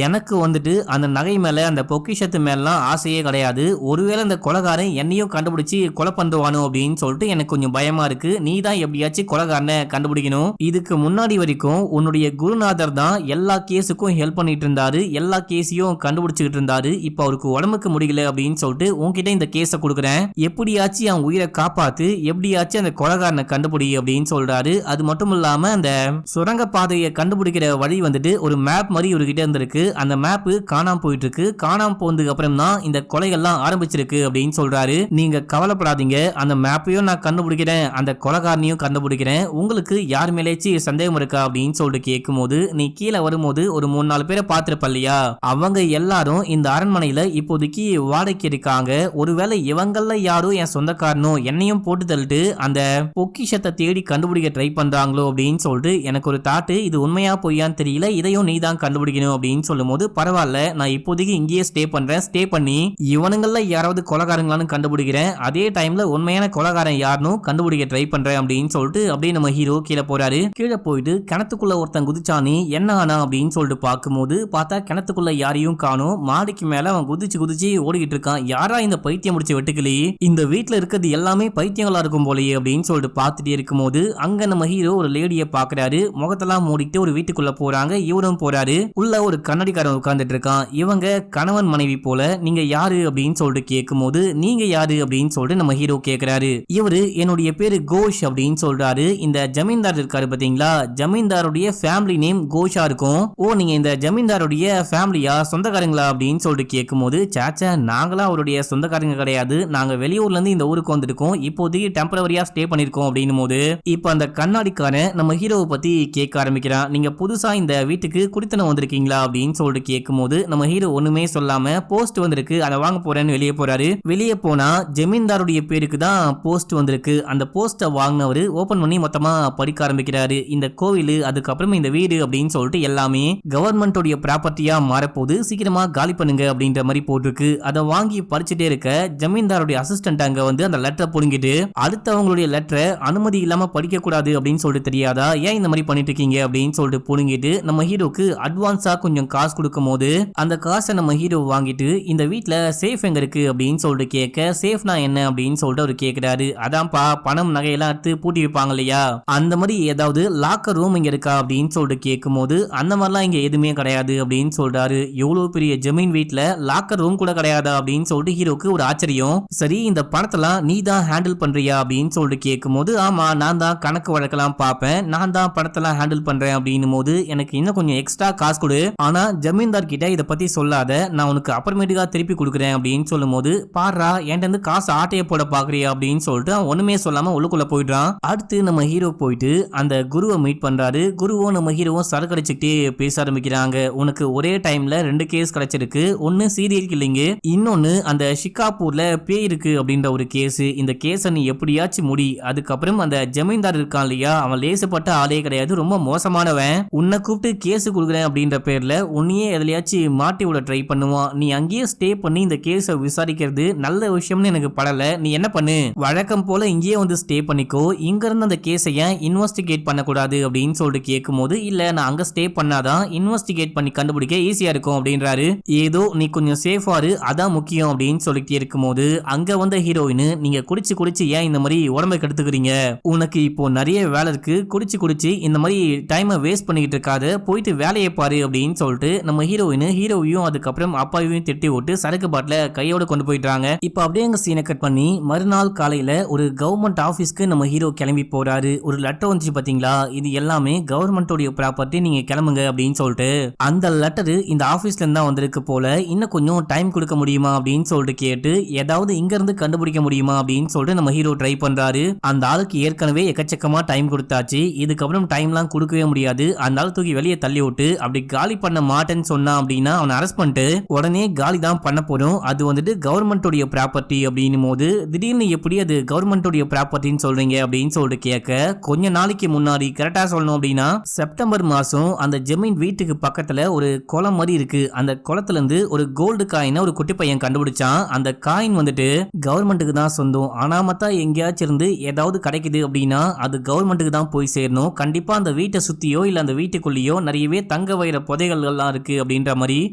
எனக்கு வந்துட்டு அந்த நகை மேல அந்த பொக்கிஷத்து மேலாம் ஆசையே கிடையாது. ஒருவேளை அந்த கொலைகாரன் என்னையும் கண்டுபிடிச்சு கொலை பண்ணுவானோ அப்படின்னு சொல்லிட்டு எனக்கு கொஞ்சம் பயமா இருக்கு. நீ தான் எப்படியாச்சும் கொலைகாரனை கண்டுபிடிக்கணும். இதுக்கு முன்னாடி வரைக்கும் உன்னுடைய குருநாதர் தான் எல்லா கேஸுக்கும் ஹெல்ப் பண்ணிட்டு இருந்தாரு, எல்லா கேஸையும் கண்டுபிடிச்சிட்டு இருந்தாரு. இப்ப அவருக்கு உடம்புக்கு முடியல அப்படின்னு சொல்லிட்டு உன்கிட்ட இந்த கேஸை கொடுக்குறேன், எப்படியாச்சும் அவன் உயிரை காப்பாத்து, எப்படியாச்சும் அந்த கொலைகாரனை கண்டுபிடி அப்படின்னு சொல்றாரு. அது மட்டும் இல்லாம அந்த சுரங்க பாதையை கண்டுபிடிக்கிற வழி வந்துட்டு ஒரு மேப் மாதிரி இவர்கிட்ட இருந்திருக்கு. அந்த மேப் காணாம போயிட்டு இருக்கு. காணாம போனதுக்கு அப்புறம் தான் இந்த கொலைகள்லாம் ஆரம்பிச்சிருக்கு அப்படின்னு சொல்றாரு. நீங்க கவலைப்படாதீங்க, அந்த மேப்பையும் நான் கண்டுபிடிக்கிறேன், அந்த கொலைகாரனையும் கண்டுபிடிக்கிறேன். உங்களுக்கு யார் மேலேச்சு சந்தேகம் இருக்கா அப்படின்னு சொல்லிட்டு கேட்கும் போது, நீ கீழே வரும்போது ஒரு 3-4 பேரை பார்த்திருப்ப இல்லையா, அவங்க எல்லாரும் இந்த அரண்மனையில இப்போதைக்கு வாடகைக்கு இருக்காங்க. ஒருவேளை இவங்கள யாரோ என் சொந்தக்காரனோ என்னையும் போட்டு தள்ளிட்டு அந்த பொக்கிஷத்தை தேடி கண்டுபிடிக்க ட்ரை பண்றாங்களோ அப்படின்னு சொல்லிட்டு எனக்கு ஒரு தாட்டு. இது உண்மையா பொய்யான்னு தெரியல, இதையும் நீ தான் கண்டுபிடிக்கணும் அப்படின்னு சொல்லும் போது, பரவாயில்ல நான் இப்போதைக்கு இங்கேயே ஸ்டே பண்றேன், ஸ்டே பண்ணி இவனுங்கள யாராவது கொலைகாரங்களான்னு கண்டுபிடிக்கிறேன், அதே டைம்ல உண்மையான கொலைகாரன் யாருன்னு கண்டுபிடிக்க ட்ரை பண்றேன் அப்படின்னு சொல்லிட்டு அப்படியே நம்ம ஹீரோ கீழே போறாரு. கீழே போயிட்டு கிணத்துக்குள்ள ஒருத்தன் குதிச்சானே என்ன ஆனா அப்படின்னு சொல்லிட்டு பார்க்கும்போது பார்த்தா கிணத்துக்குள்ள யாரையும் காணும். மாடிக்கு மேல அவன் குதிச்சு குதிச்சு ஓடிக்கிட்டு இருக்கான். யாரா இந்த பைத்தியம் முடிச்ச வெட்டுக்கிளி, இந்த வீட்டுல இருக்கிறது எல்லாமே பைத்தியங்களா இருக்கும் போலயே அப்படின்னு சொல்லிட்டு பார்த்துட்டே இருக்கும் போது அங்க நம்ம ஹீரோ ஒரு லேடியை பாக்குறாரு. முகத்தெல்லாம் மூடிட்டு ஒரு வீட்டுக்குள்ள போறாங்க. இவரும் போறாரு. உள்ள ஒரு கண்ணாடிக்காரன் உட்கார்ந்துட்டு இருக்கான். இவங்க கணவன் மனைவி போல. நீங்க யாரு அப்படின்னு சொல்லிட்டு கேட்கும் போது, நீங்க யாரு அப்படின்னு சொல்லிட்டு நம்ம ஹீரோ கேக்குறாரு. இவரு என்னுடைய பேரு கோஷ் அப்படின்னு சொல்றாரு. இந்த ஜமீன்தார் இருக்காரு பாத்தீங்களா, ஜமீன்தாருடைய ஃபேமிலி நேம் கோஷா இருக்கும். ஓ நீங்க இந்த ஜமீன்தாருடைய ஃபேமிலியா, சொந்தக்காரங்களா அப்படின்னு சொல்லிட்டு கேட்கும் போது, சாச்சா நாங்களா அவருடைய சொந்தக்காரங்க கிடையாது, நாங்க வெளியூர்ல இருந்து இந்த ஊருக்கு வந்திருக்கோம், இப்போதைக்கு டெம்பரவரியா ஸ்டே பண்ணிருக்கோம் அப்படின்னு போது இப்ப அந்த கண்ணாடிக்காரன் நம்ம ஹீரோவை பத்தி கேட்க ஆரம்பிக்கிறான். நீங்க புதுசா இந்த வீட்டுக்கு குடித்தனம் வந்திருக்கீங்களா அப்படின்னு சொல்லிட்டு கேட்கும் போது நம்ம ஹீரோ ஒண்ணுமே சொல்லாம போஸ்ட் வந்திருக்கு அதை வாங்க போறேன்னு வெளியே போறாரு. வெளியே போனா ஜமீன்தாருடைய பேருக்கு தான் போஸ்ட் வந்திருக்கு. அந்த போஸ்ட வாங்கினவரு ஓபன் பண்ணி மொத்தமா படிக்க ஆரம்பிக்கிறாரு. இந்த கோவில், அதுக்கப்புறம் இந்த வீடு அப்படின்னு சொல்லிட்டு எல்லாமே கவர்மெண்டோடைய ப்ராப்பர்ட்டியா மாறப்போகுது, சீக்கிரமா காலி பண்ணுங்க அப்படின்ற மாதிரி போட்டிருக்கு. அதை வாங்கி படிச்சுட்டே இருக்க ஜமீன்தாருடைய அசிஸ்டன்ட் அங்க வந்து அந்த லெட்டரை புடுங்கிட்டு, அடுத்தவங்களுடைய லெட்டரை அனுமதி இல்லாம படிக்க கூடாது அப்படின்னு சொல்லிட்டு தெரியாதா, ஏன் இந்த மாதிரி பண்ணிட்டு இருக்கீங்க அப்படின்னு சொல்லிட்டு புடுங்கிட்டு நம்ம ஹீரோக்கு அட்வான்ஸா கொஞ்சம் காசு கொடுக்கும் போது அந்த காசை நம்ம ஹீரோ வாங்கிட்டு இந்த வீட்டுல சேஃப் எங்க இருக்கு அப்படின்னு சொல்லிட்டு கேட்க, சேஃப்னா என்ன அப்படின்னு சொல்லிட்டு அவர் கேட்கிறாரு. அதான்ப்பா பணம் நகையெல்லாம் எடுத்து பூட்டி வைப்பாங்க இல்லையா, அந்த மாதிரி ஏதாவது லாக்கர் ரூம் இங்க இருக்கா அப்படின்னு சொல்லிட்டு கேட்கும் போது, அந்த மாதிரிலாம் இங்க எதுவுமே கிடையாது அப்படின்னு சொல்றாரு. எவ்வளவு பெரிய ஜமீன் வீட்டுல லாக்கர் ரூம் கூட கிடையாதா அப்படின்னு சொல்லிட்டு ஹீரோக்கு ஒரு ஆச்சரியம். சரி இந்த பணத்தெல்லாம் நீ தான் ஹேண்டில் பண்றியா அப்படின்னு சொல்லிட்டு கேட்கும் போது, ஆமா நான் தான் கணக்கு வழக்கெல்லாம் பார்ப்பேன், நான் தான் பணத்தெல்லாம் ஹேண்டில் பண்றேன் அப்படின்னும் போது, எனக்கு இன்னும் கொஞ்சம் எக்ஸ்ட்ரா காசு கொடு, ஆனா ஜமீன்தார் கிட்ட இதை பத்தி சொல்லாத, நான் உனக்கு அப்புறமேட்டுக்கா திருப்பி கொடுக்குறேன் அப்படின்னு சொல்லும் போது, பாரா என்கிட்ட இருந்து காசு ஆட்டைய போட பாக்குறியா அப்படின்னு சொல்லிட்டு ஒண்ணுமே சொல்லாம உள்ளுக்குள்ள போயிடுறான். அடுத்து நம்ம ஹீரோ போயிட்டு அந்த குருவை மீட் பண்றாரு. குருவும் நம்ம ஹீரோவும் சரக்கு அடிச்சுக்கிட்டே பேச ஆரம்பிக்கிறாங்க. உனக்கு ஒரே டைம்ல 2 கேஸ் கிடைச்சிருக்கு, ஒன்னு சீரியல் கில்லிங், இன்னொன்னு அந்த ஷிகாப்பூர்ல பேய் இருக்கு அப்படின்ற ஒரு கேஸ். இந்த கேஸை நீ எப்படியாச்சும் முடி, அதுக்கப்புறம் அந்த ஜமீன்தார் இருக்கான் இல்லையா, அவன் லேசப்பட்ட ஆளே கிடையாது, ரொம்ப மோசமானவன், உன்னை கூப்பிட்டு கேஸ் கொடுக்குறேன் அப்படின்ற பேர்ல உன்னையே எதுலயாச்சும் மாட்டி விட ட்ரை பண்ணுவான். நீ அங்கேயே ஸ்டே பண்ணி இந்த கேஸை விசாரிக்கிறது நல்ல விஷயம்னு எனக்கு படல. நீ என்ன பண்ணு, வழக்கம் போல இங்கேயே வந்து ஸ்டே பண்ணிக்கோ, இங்க இருந்து அந்த கேஸை ஏன் இன்வெஸ்டிகேட் பண்ணக்கூடாது அப்படின்னு சொல்லிட்டு கேட்கும் போது, இல்ல நான் அங்க ஸ்டே பண்ணாதான் இன்வெஸ்டிகேட் பண்ணி கண்டுபிடிக்க ஈஸியா இருக்கும் அப்படின்றாரு. ஏதோ நீ கொஞ்சம் சேஃபாரு, அதான் முக்கியம் அப்படின்னு சொல்லிட்டு இருக்கும் போது அங்க வந்த ஹீரோயின், நீங்க குடிச்சு குடிச்சு ஏன் இந்த மாதிரி உடம்பை கெடுத்துக்கிறீங்க, உனக்கு இப்போ நிறைய வேலை இருக்கு, குடிச்சு குடிச்சு இந்த மாதிரி டைமை வேஸ்ட் பண்ணிக்கிட்டு இருக்காது, போயிட்டு வேலையை பாரு அப்படின்னு சொல்லிட்டு நம்ம ஹீரோவையும் அதுக்கப்புறம் அப்பாவையும் திட்டி விட்டு சரக்கு பாட்டில கையோட கொண்டு போயிட்டாங்க. இப்ப அப்படியே அங்க சீனை கட் பண்ணி மறுநாள் காலையில ஒரு கவர்மெண்ட் ஆபீஸ்க்கு நம்ம ஹீரோ கிளம்பி போறாரு. ஒரு லெட்டர் வந்துச்சு பாத்தீங்களா, இது எல்லாமே கவர்மெண்டோட ப்ராப்பர்ட்டி, நீங்க கிளம்புங்க அப்படின்னு சொல்லிட்டு அந்த லெட்டர் இந்த ஆபீஸ்ல இருந்தா வந்திருக்கு போல, இன்னும் கொஞ்சம் டைம் கொடுக்க முடியுமா அப்படின்னு சொல்லிட்டு கேட்டு ஏதாவது இங்க இருந்து கண்டுபிடிக்க முடியுமா அப்படின்னு சொல்லிட்டு நம்ம ஹீரோ ட்ரை பண்றாரு. அந்த ஆளுக்கு ஏற்கனவே எக்கச்சக்கமா டைம் கொடுத்தாச்சு, இதுக்கப்புறம் டைம்லாம் கொடுக்கவே முடியாது, அந்த ஆள் தூக்கி வெளியே தள்ளி விட்டு அப்படி காலி பண்ண மாட்டேன்னு சொன்னா அப்படின்னா அவனை அரெஸ்ட் பண்ணிட்டு உடனே காலி தான் பண்ண போறோம், அது வந்துட்டு கவர்மெண்டோடைய ப்ராப்பர்ட்டி அப்படின்னும் போது, திடீர்னு எப்படி அது கவர்மெண்டோடைய ப்ராப்பர்ட்டின்னு சொல்றீங்க அப்படின்னு சொல்லிட்டு கேட்க, கொஞ்ச நாளைக்கு முன்னாடி கரெக்டா சொல்லணும் அப்படின்னா செப்டம்பர் மாசம் அந்த ஜமீன் வீட்டுக்கு பக்கத்துல ஒரு குளம் மாதிரி இருக்கு, அந்த குளத்து குளத்துல இருந்து ஒரு கோல்டு காயினை ஒரு குட்டி பையன் கண்டுபிடிச்சான். அந்த காயின் வந்துட்டு கவர்மெண்ட்டுக்கு தான் சொந்தம். ஆனா மத்தா எங்கேயாச்சும் இருந்து ஏதாவது கிடைக்குது அப்படின்னா அது கவர்மெண்ட்டுக்கு தான் போய் சேரணும். கண்டிப்பா அந்த வீட்டை சுத்தியோ இல்ல அந்த வீட்டுக்குள்ளேயோ நிறையவே தங்க வைர புதைகள் எல்லாம் இருக்கு அப்படின்ற மாதிரி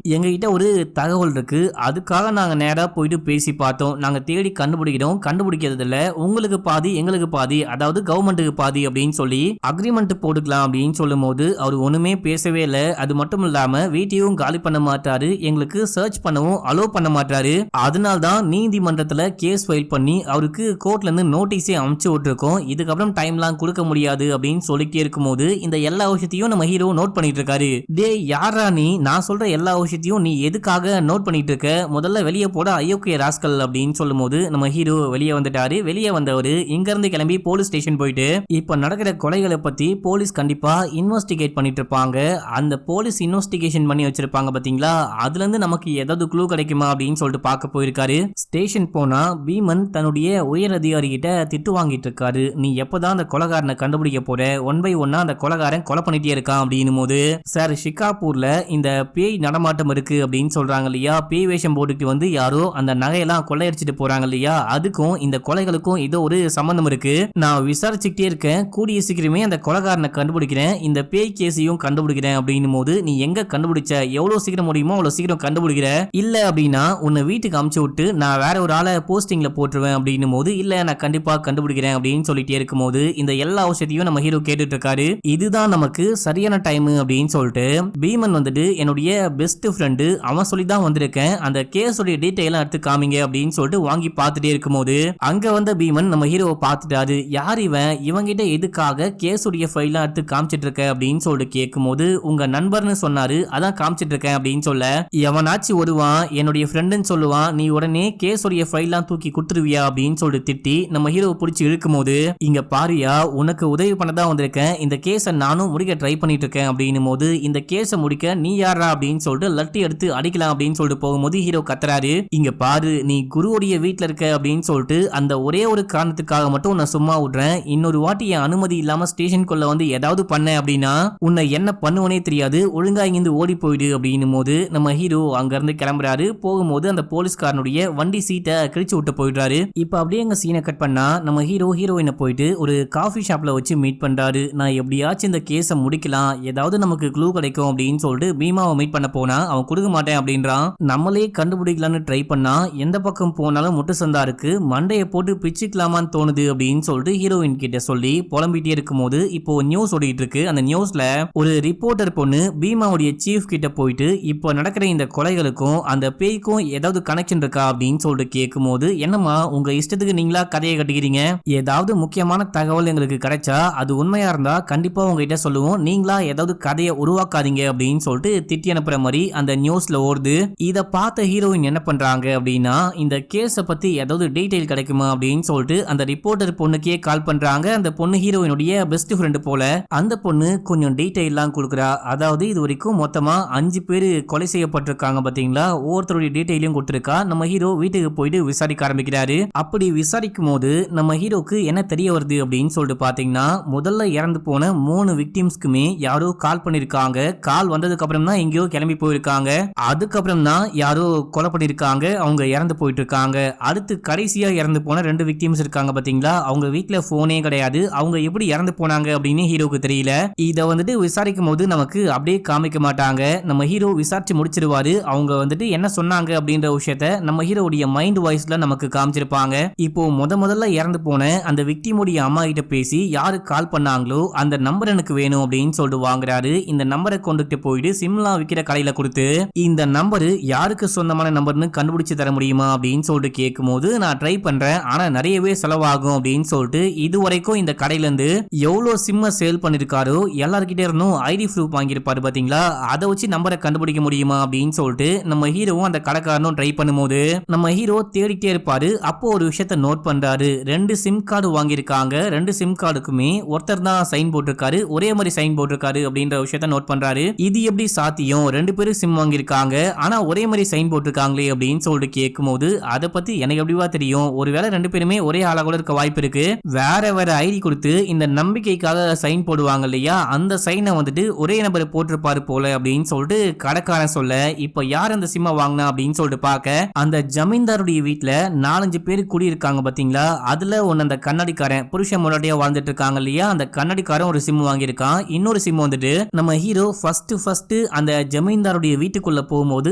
எங்ககிட்ட ஒரு தகவல் இருக்கு. அதுக்காக நாங்க நேரா போயிட்டு பேசி பார்த்தோம். நாங்க தேடி கண்டுபிடிக்கிறோம். கண்டுபிடிக்கிறது இல்ல, உங்களுக்கு பாதி எங்களுக்கு பாதி, அதாவது கவர்மெண்ட்டுக்கு பாதி அப்படின்னு சொல்லி அக்ரிமெண்ட் போட்டுக்கலாம் அப்படின்னு சொல்லும் போது அவர் ஒண்ணுமே பேசவே இல்ல. அது மட்டும் இல்லாம வீட்டையும் காலி பண்ண மாட்டாரு, எங்களுக்கு சர்ச் பண்ணவும் அலோ பண்ண மாட்டாரு. அதனால தான் நீதிமன்றத்துல கேஸ் ஃபைல் பண்ணி அவருக்கு கோர்ட்ல இருந்து நோட்டீஸே அனுப்பிச்சு விட்டுருக்கோம். இதுக்கப்புறம் டைம்லாம் கொடுக்க முடியாது அப்படின்னு சொல்லிட்டே இருக்கும்போது இந்த எல்லா விஷயத்தையும் நம்ம ஹீரோ நோட் பண்ணிட்டு இருக்காரு. டே யாரா நீ, நான் சொல்ற எல்லா விஷயத்தையும் நீ எதுக்காக நோட் பண்ணிட்டு இருக்க, முதல்ல வெளியே போட அயோக்கிய ராஸ்கல் அப்படின்னு சொல்லும் போது நம்ம ஹீரோ வெளியே வந்துட்டாரு. வெளியே வந்தவரு இங்க இருந்து கிளம்பி போலீஸ் ஸ்டேஷன் போயிட்டு இப்ப நடக்கிற கொலைகளை பத்தி போலீஸ் கண்டிப்பா இன்வெஸ்டிகேட் பண்ணிட்டு இருப்பாங்க. அந்த போலீஸ் இன்வெஸ்டிகேஷன் பண்ணி வச்சிருப்பாங்க பாத்தீங்களா, அதுல இருந்து நமக்கு ஏதாவது க்ளூ கிடைக்குமா அப்படின்னு சொல்லிட்டு பார்க்க போயிருக்காரு. ஸ்டேஷன் போனா பீமன் தன்னுடைய உயர் அதிகாரி கிட்ட திட்டு வாங்கிட்டு இருக்காரு. நீ எப்பதான் அந்த கொலைகாரனை கண்டுபிடிக்க போற, ஒன் பை ஒன்னா அந்த கொலைகாரன் கொலை பண்ணிட்டே இருக்கான் அப்படின்னும் போது, சார் ஷிகாப்பூர்ல இந்த பேய் நடமாட்டம் இருக்கு அப்படின்னு சொல்றாங்க இல்லையா, பேய் வேஷம் போட்டுட்டு வந்து யாரோ அந்த நகையெல்லாம் கொள்ளையடிச்சிட்டு போறாங்க இல்லையா, அதுக்கும் இந்த கொலைகளுக்கும் ஏதோ ஒரு சம்பந்தம் இருக்கு. நான் விசாரிச்சுக்கிட்டே இருக்கேன், கூடிய சீக்கிரமே அந்த கொலைகாரனை கண்டுபிடிக்கிறேன், இந்த பேய் கேஸையும் கண்டுபிடிக்கிறேன் அப்படின்னும் போது, நீ எங்க கண்டுபிடிச்ச, எவ்வளவு சீக்கிரம் முடியுமோ அவ்வளவு சீக்கிரம் கண்டுபிடிக்கிற, இல்ல அப்படின்னா உன்னை வீட்டுக்கு அமுச்சு விட்டு நான் வேற ஒரு ஆளை போஸ்டிங்ல போட்டுருவேன் அப்படின்னும் போது, இல்ல நான் கண்டிப்பா கண்டுபிடிக்கிறேன் அப்படின்னு சொல்லிட்டே இருக்கும்போது இந்த எல்லா விஷயத்தையும் நம்ம ஹீரோ கேட்டுட்டு இருக்காரு. இதுதான் நமக்கு சரியான டைம் அப்படின்னு சொல்லிட்டு பீமன் வந்துட்டு என்னுடைய பெஸ்ட் ஃப்ரெண்டு அவன் சொல்லி தான் வந்திருக்கேன், அந்த கேஸோட டீடைல் எடுத்து காமிங்க அப்படின்னு சொல்லிட்டு வாங்கி பார்த்துட்டே இருக்கும்போது அங்க வந்த பீமன் நம்ம ஹீரோவை பார்த்துட்டாரு. யார் இவன், இவங்கிட்ட எதுக்காக கேஸோடைய ஃபைல் எடுத்து காமிச்சிட்டு இருக்க அப்படின்னு சொல்லிட்டு கேட்கும்போது, உங்க நண்பர்னு சொன்னாரு அதான் காமிச்சிட்டு இருக்கேன் அப்படின்னு சொல்ல, எவனாச்சும் வருவான் என்னுடைய ஃப்ரெண்டுன்னு சொல்லுவான், நீ உடனே கேஸோடைய ஃபைல்லாம் தூக்கி குடுத்துருவியா அப்படின்னு சொல்லிட்டு திட்டி நம்ம ஹீரோவை பிடிச்சி இழுக்கும் போது, இங்க பாரியா உனக்கு உதவி பண்ண தான் வந்திருக்கேன், இந்த கேஸை நானும் முடிக்க ட்ரை பண்ணிட்டு இருக்கேன் அப்படின்னும் போது, இந்த கேஸை முடிக்க நீ யாரா அப்படின்னு சொல்லிட்டு லட்டி எடுத்து அடிக்கலாம் அப்படின்னு சொல்லிட்டு போகும்போது ஹீரோ கத்துறாரு. இங்க பாரு நீ குருவுடைய வீட்டுல இருக்க அப்படின்னு சொல்லிட்டு அந்த ஒரே ஒரு காரணத்துக்காக மட்டும் உன்னை சும்மா விடுறேன், இன்னொரு வாட்டி என் அனுமதி இல்லாம ஸ்டேஷனுக்குள்ள வந்து ஏதாவது பண்ண அப்படின்னா உன்னை என்ன பண்ணுவனே தெரியாது, ஒழுங்கா இங்கிருந்து ஓடி போயிடு அப்படின்னும் போது நம்ம ஹீரோ அங்க இருந்து கிளம்புறாரு. போகும்போது அந்த போலீஸ்காரனுடைய வண்டி சீட்டை கிழிச்சு விட்டு போயிடுறாரு. இப்ப அப்படியே எங்க சீனை கட் பண்ணா நம்ம ஹீரோயினை போயிட்டு ஒரு காஃபி ஷாப்ல வச்சு மீட் பண்றாரு. நான் எப்படியாச்சும் இந்த கேஸை முடிக்கலாம், ஏதாவது நமக்கு க்ளூ கிடைக்கும் அப்படின்னு சொல்லிட்டு பீமாவை மீட் பண்ண போனா அவன் கொடுக்க மாட்டேன் அப்படின்றான். நம்மளே கண்டுபிடிக்கலான்னு ட்ரை பண்ணா எந்த பக்கம் போனாலும் முட்டு சந்தா இருக்கு, மண்டையை போட்டு பிச்சுக்கலாமான்னு தோணுது அப்படின்னு சொல்லிட்டு ஹீரோயின் கிட்ட சொல்லி புலம்பிட்டே இருக்கும்போது இப்போ நியூஸ் ஓடிட்டு இருக்கு. அந்த நியூஸ்ல ஒரு ரிப்போர்ட்டர் பொண்ணு பீமாவுடைய சீஃப் கிட்ட போயிட்டு இப்போ நடக்கிற இந்த கொலைகளுக்கும் அந்த பேய்க்கும் ஏதாவது கனெக்ஷன் இருக்கா அப்படின்னு சொல்லிட்டு கேட்கும்போது, என்னம்மா உங்க இஷ்டத்துக்கு நீங்களா கதையை கட்டிக்கிறீங்க, ஏதாவது முக்கியமான தகவல் எங்களுக்கு கிடைச்சா அது உண்மையா இருந்தா கண்டிப்பா உங்ககிட்ட சொல்லுவோம், நீங்களா ஏதாவது கதையை உருவாக்காதீங்க அப்படின்னு சொல்லிட்டு திட்டி அனுப்புற மாதிரி அந்த நியூஸ்ல ஓடுது. இத பார்த்த ஹீரோயின் என்ன பண்றாங்க அப்படின்னா, இந்த கேஸ பத்தி ஏதாவது டீடைல் கிடைக்குமா அப்படின்னு சொல்லிட்டு அந்த ரிப்போர்ட்டர் பொண்ணுக்கே கால் பண்றாங்க. அந்த பொண்ணு ஹீரோயினுடைய பெஸ்ட் ஃப்ரெண்டு போல. அந்த பொண்ணு கொஞ்சம் டீடைல்லாம் கொடுக்குறா. அதாவது இது வரைக்கும் மொத்தமா 5 பேர் கொலை செய்யப்பட்டிருக்காங்க பாத்தீங்களா, ஒவ்வொருத்தருடைய டீடைலையும் கொடுத்திருக்கா. நம்ம ஹீரோ வீட்டுக்கு போயிட்டு விசாரிக்க ஆரம்பிக்கிறாரு. அப்படி விசாரிக்கும் போது நம்ம ஹீரோக்கு என்ன தெரிய வருது அப்படின்னு சொல்லிட்டு பாத்தீங்கன்னா, முதல்ல இறந்து போன 3 விக்டிம்ஸ்க்குமே யாரோ கால் பண்ணிருக்காங்க. கால் வந்ததுக்கு அப்புறம் தான் எங்கேயோ கிளம்பி போயிருக்காங்க. அதுக்கப்புறம் தான் யாரோ கொலை பண்ணிருக்காங்க, அவங்க இறந்து போயிட்டு இருக்காங்க. அடுத்து கடைசியா இறந்து போன 2 விக்டிம்ஸ் இருக்காங்க பாத்தீங்களா, அவங்க வீட்டுல போனே கிடையாது, அவங்க எப்படி இறந்து போனாங்க அப்படின்னு ஹீரோக்கு தெரியல. இத வந்துட்டு விசாரிக்கும் போது நமக்கு அப்படியே காமிக்க மாட்டாங்க. நம்ம ஹீரோ விசாரிச்சு முடிச்சிருவாரு. அவங்க வந்துட்டு என்ன சொன்னாங்க அப்படின்ற விஷயத்த நம்ம ஹீரோடைய மைண்ட் வாய்ஸ்ல நமக்கு காமிச்சிருப்பாங்க. இப்போ முதல்ல இறந்து போன அந்த விக்டிமுடைய அம்மா கிட்ட பேசி யாரு கால் பண்ணாங்களோ அந்த நம்பர் எனக்கு வேணும் அப்படின்னு சொல்லிட்டு வாங்குறாரு. இந்த நம்பரை கொண்டுட்டு போயிட்டு சிம்லா விக்கிற கடையில கொடுத்து, இந்த நம்பரு யாருக்கு சொந்தமான நம்பர்னு கண்டுபிடிச்சு தர முடியுமா அப்படின்னு சொல்லிட்டு கேட்கும் போது, நான் ட்ரை பண்றேன் ஆனா நிறையவே செலவாகும் அப்படின்னு சொல்லிட்டு இதுவரைக்கும் இந்த கடையில இருந்து எவ்வளவு சிம்ம சேல் பண்ணிருக்காரோ எல்லார்கிட்ட இருந்தும் ஐடி ப்ரூஃப் வாங்கியிருப்பாரு பாத்தீங்களா, அதை வச்சு நம்பரை கண்டுபிடிக்க முடியுமா அப்படின்னு சொல்லிட்டு நம்ம ஹீரோவும் அந்த கடைக்காரனும் ட்ரை பண்ணும்போது நம்ம ஹீரோ தேடிட்டே இருப்பாரு. அப்போ ஒரு விஷயத்த நோட் பண்றாரு. 2 சிம் கார்டு வாங்கியிருக்காங்க, 2 சிம் கார்டுக்குமே ஒருத்தர் தான் சைன் போட்டிருக்காரு, ஒரே மாதிரி சைன் போட்டிருக்காரு அப்படின்ற விஷயத்த நோட் பண்றாரு. இது எப்படி சாத்தியம், 2 பேரும் சிம் வாங்கியிருக்காங்க ஆனா ஒரே மாதிரி சைன் போட்டிருக்காங்களே அப்படின்னு சொல்லிட்டு கேட்கும்போது, அதை பத்தி எனக்கு எப்படிவா தெரியும், ஒருவேளை 2 பேருமே ஒரே ஆளா கூட இருக்க வாய்ப்பு இருக்கு, வேற வேற ஐடி கொடுத்து இந்த நம்பிக்கைக்காக சைன் போடுவாங்க இல்லையா, அந்த சைனை வந்துட்டு ஒரே நபர் போட்டிருப்பாரு போல அப்படின்னு சொல்லிட்டு கடைக்காரன் சொல்ல, இப்ப யார் அந்த சிம்மை வாங்கினா அப்படின்னு சொல்லிட்டு பார்க்க அந்த ஜமீன்தாருடைய வீட்டுல 4-5 பேர் குடியிருக்காங்க பாத்தீங்களா, அதுல ஒன்னு அந்த கண்ணாடிக்காரன் புருஷன் முன்னாடியா வாழ்ந்துட்டு இருக்காங்க இல்லையா, அந்த கண்ணாடிக்காரன் ஒரு சிம் வாங்கியிருக்கான். இன்னொரு சிம் வந்துட்டு நம்ம ஹீரோ ஃபர்ஸ்ட் அந்த ஜமீன்தாருடைய வீட்டுக்குள்ள போகும்போது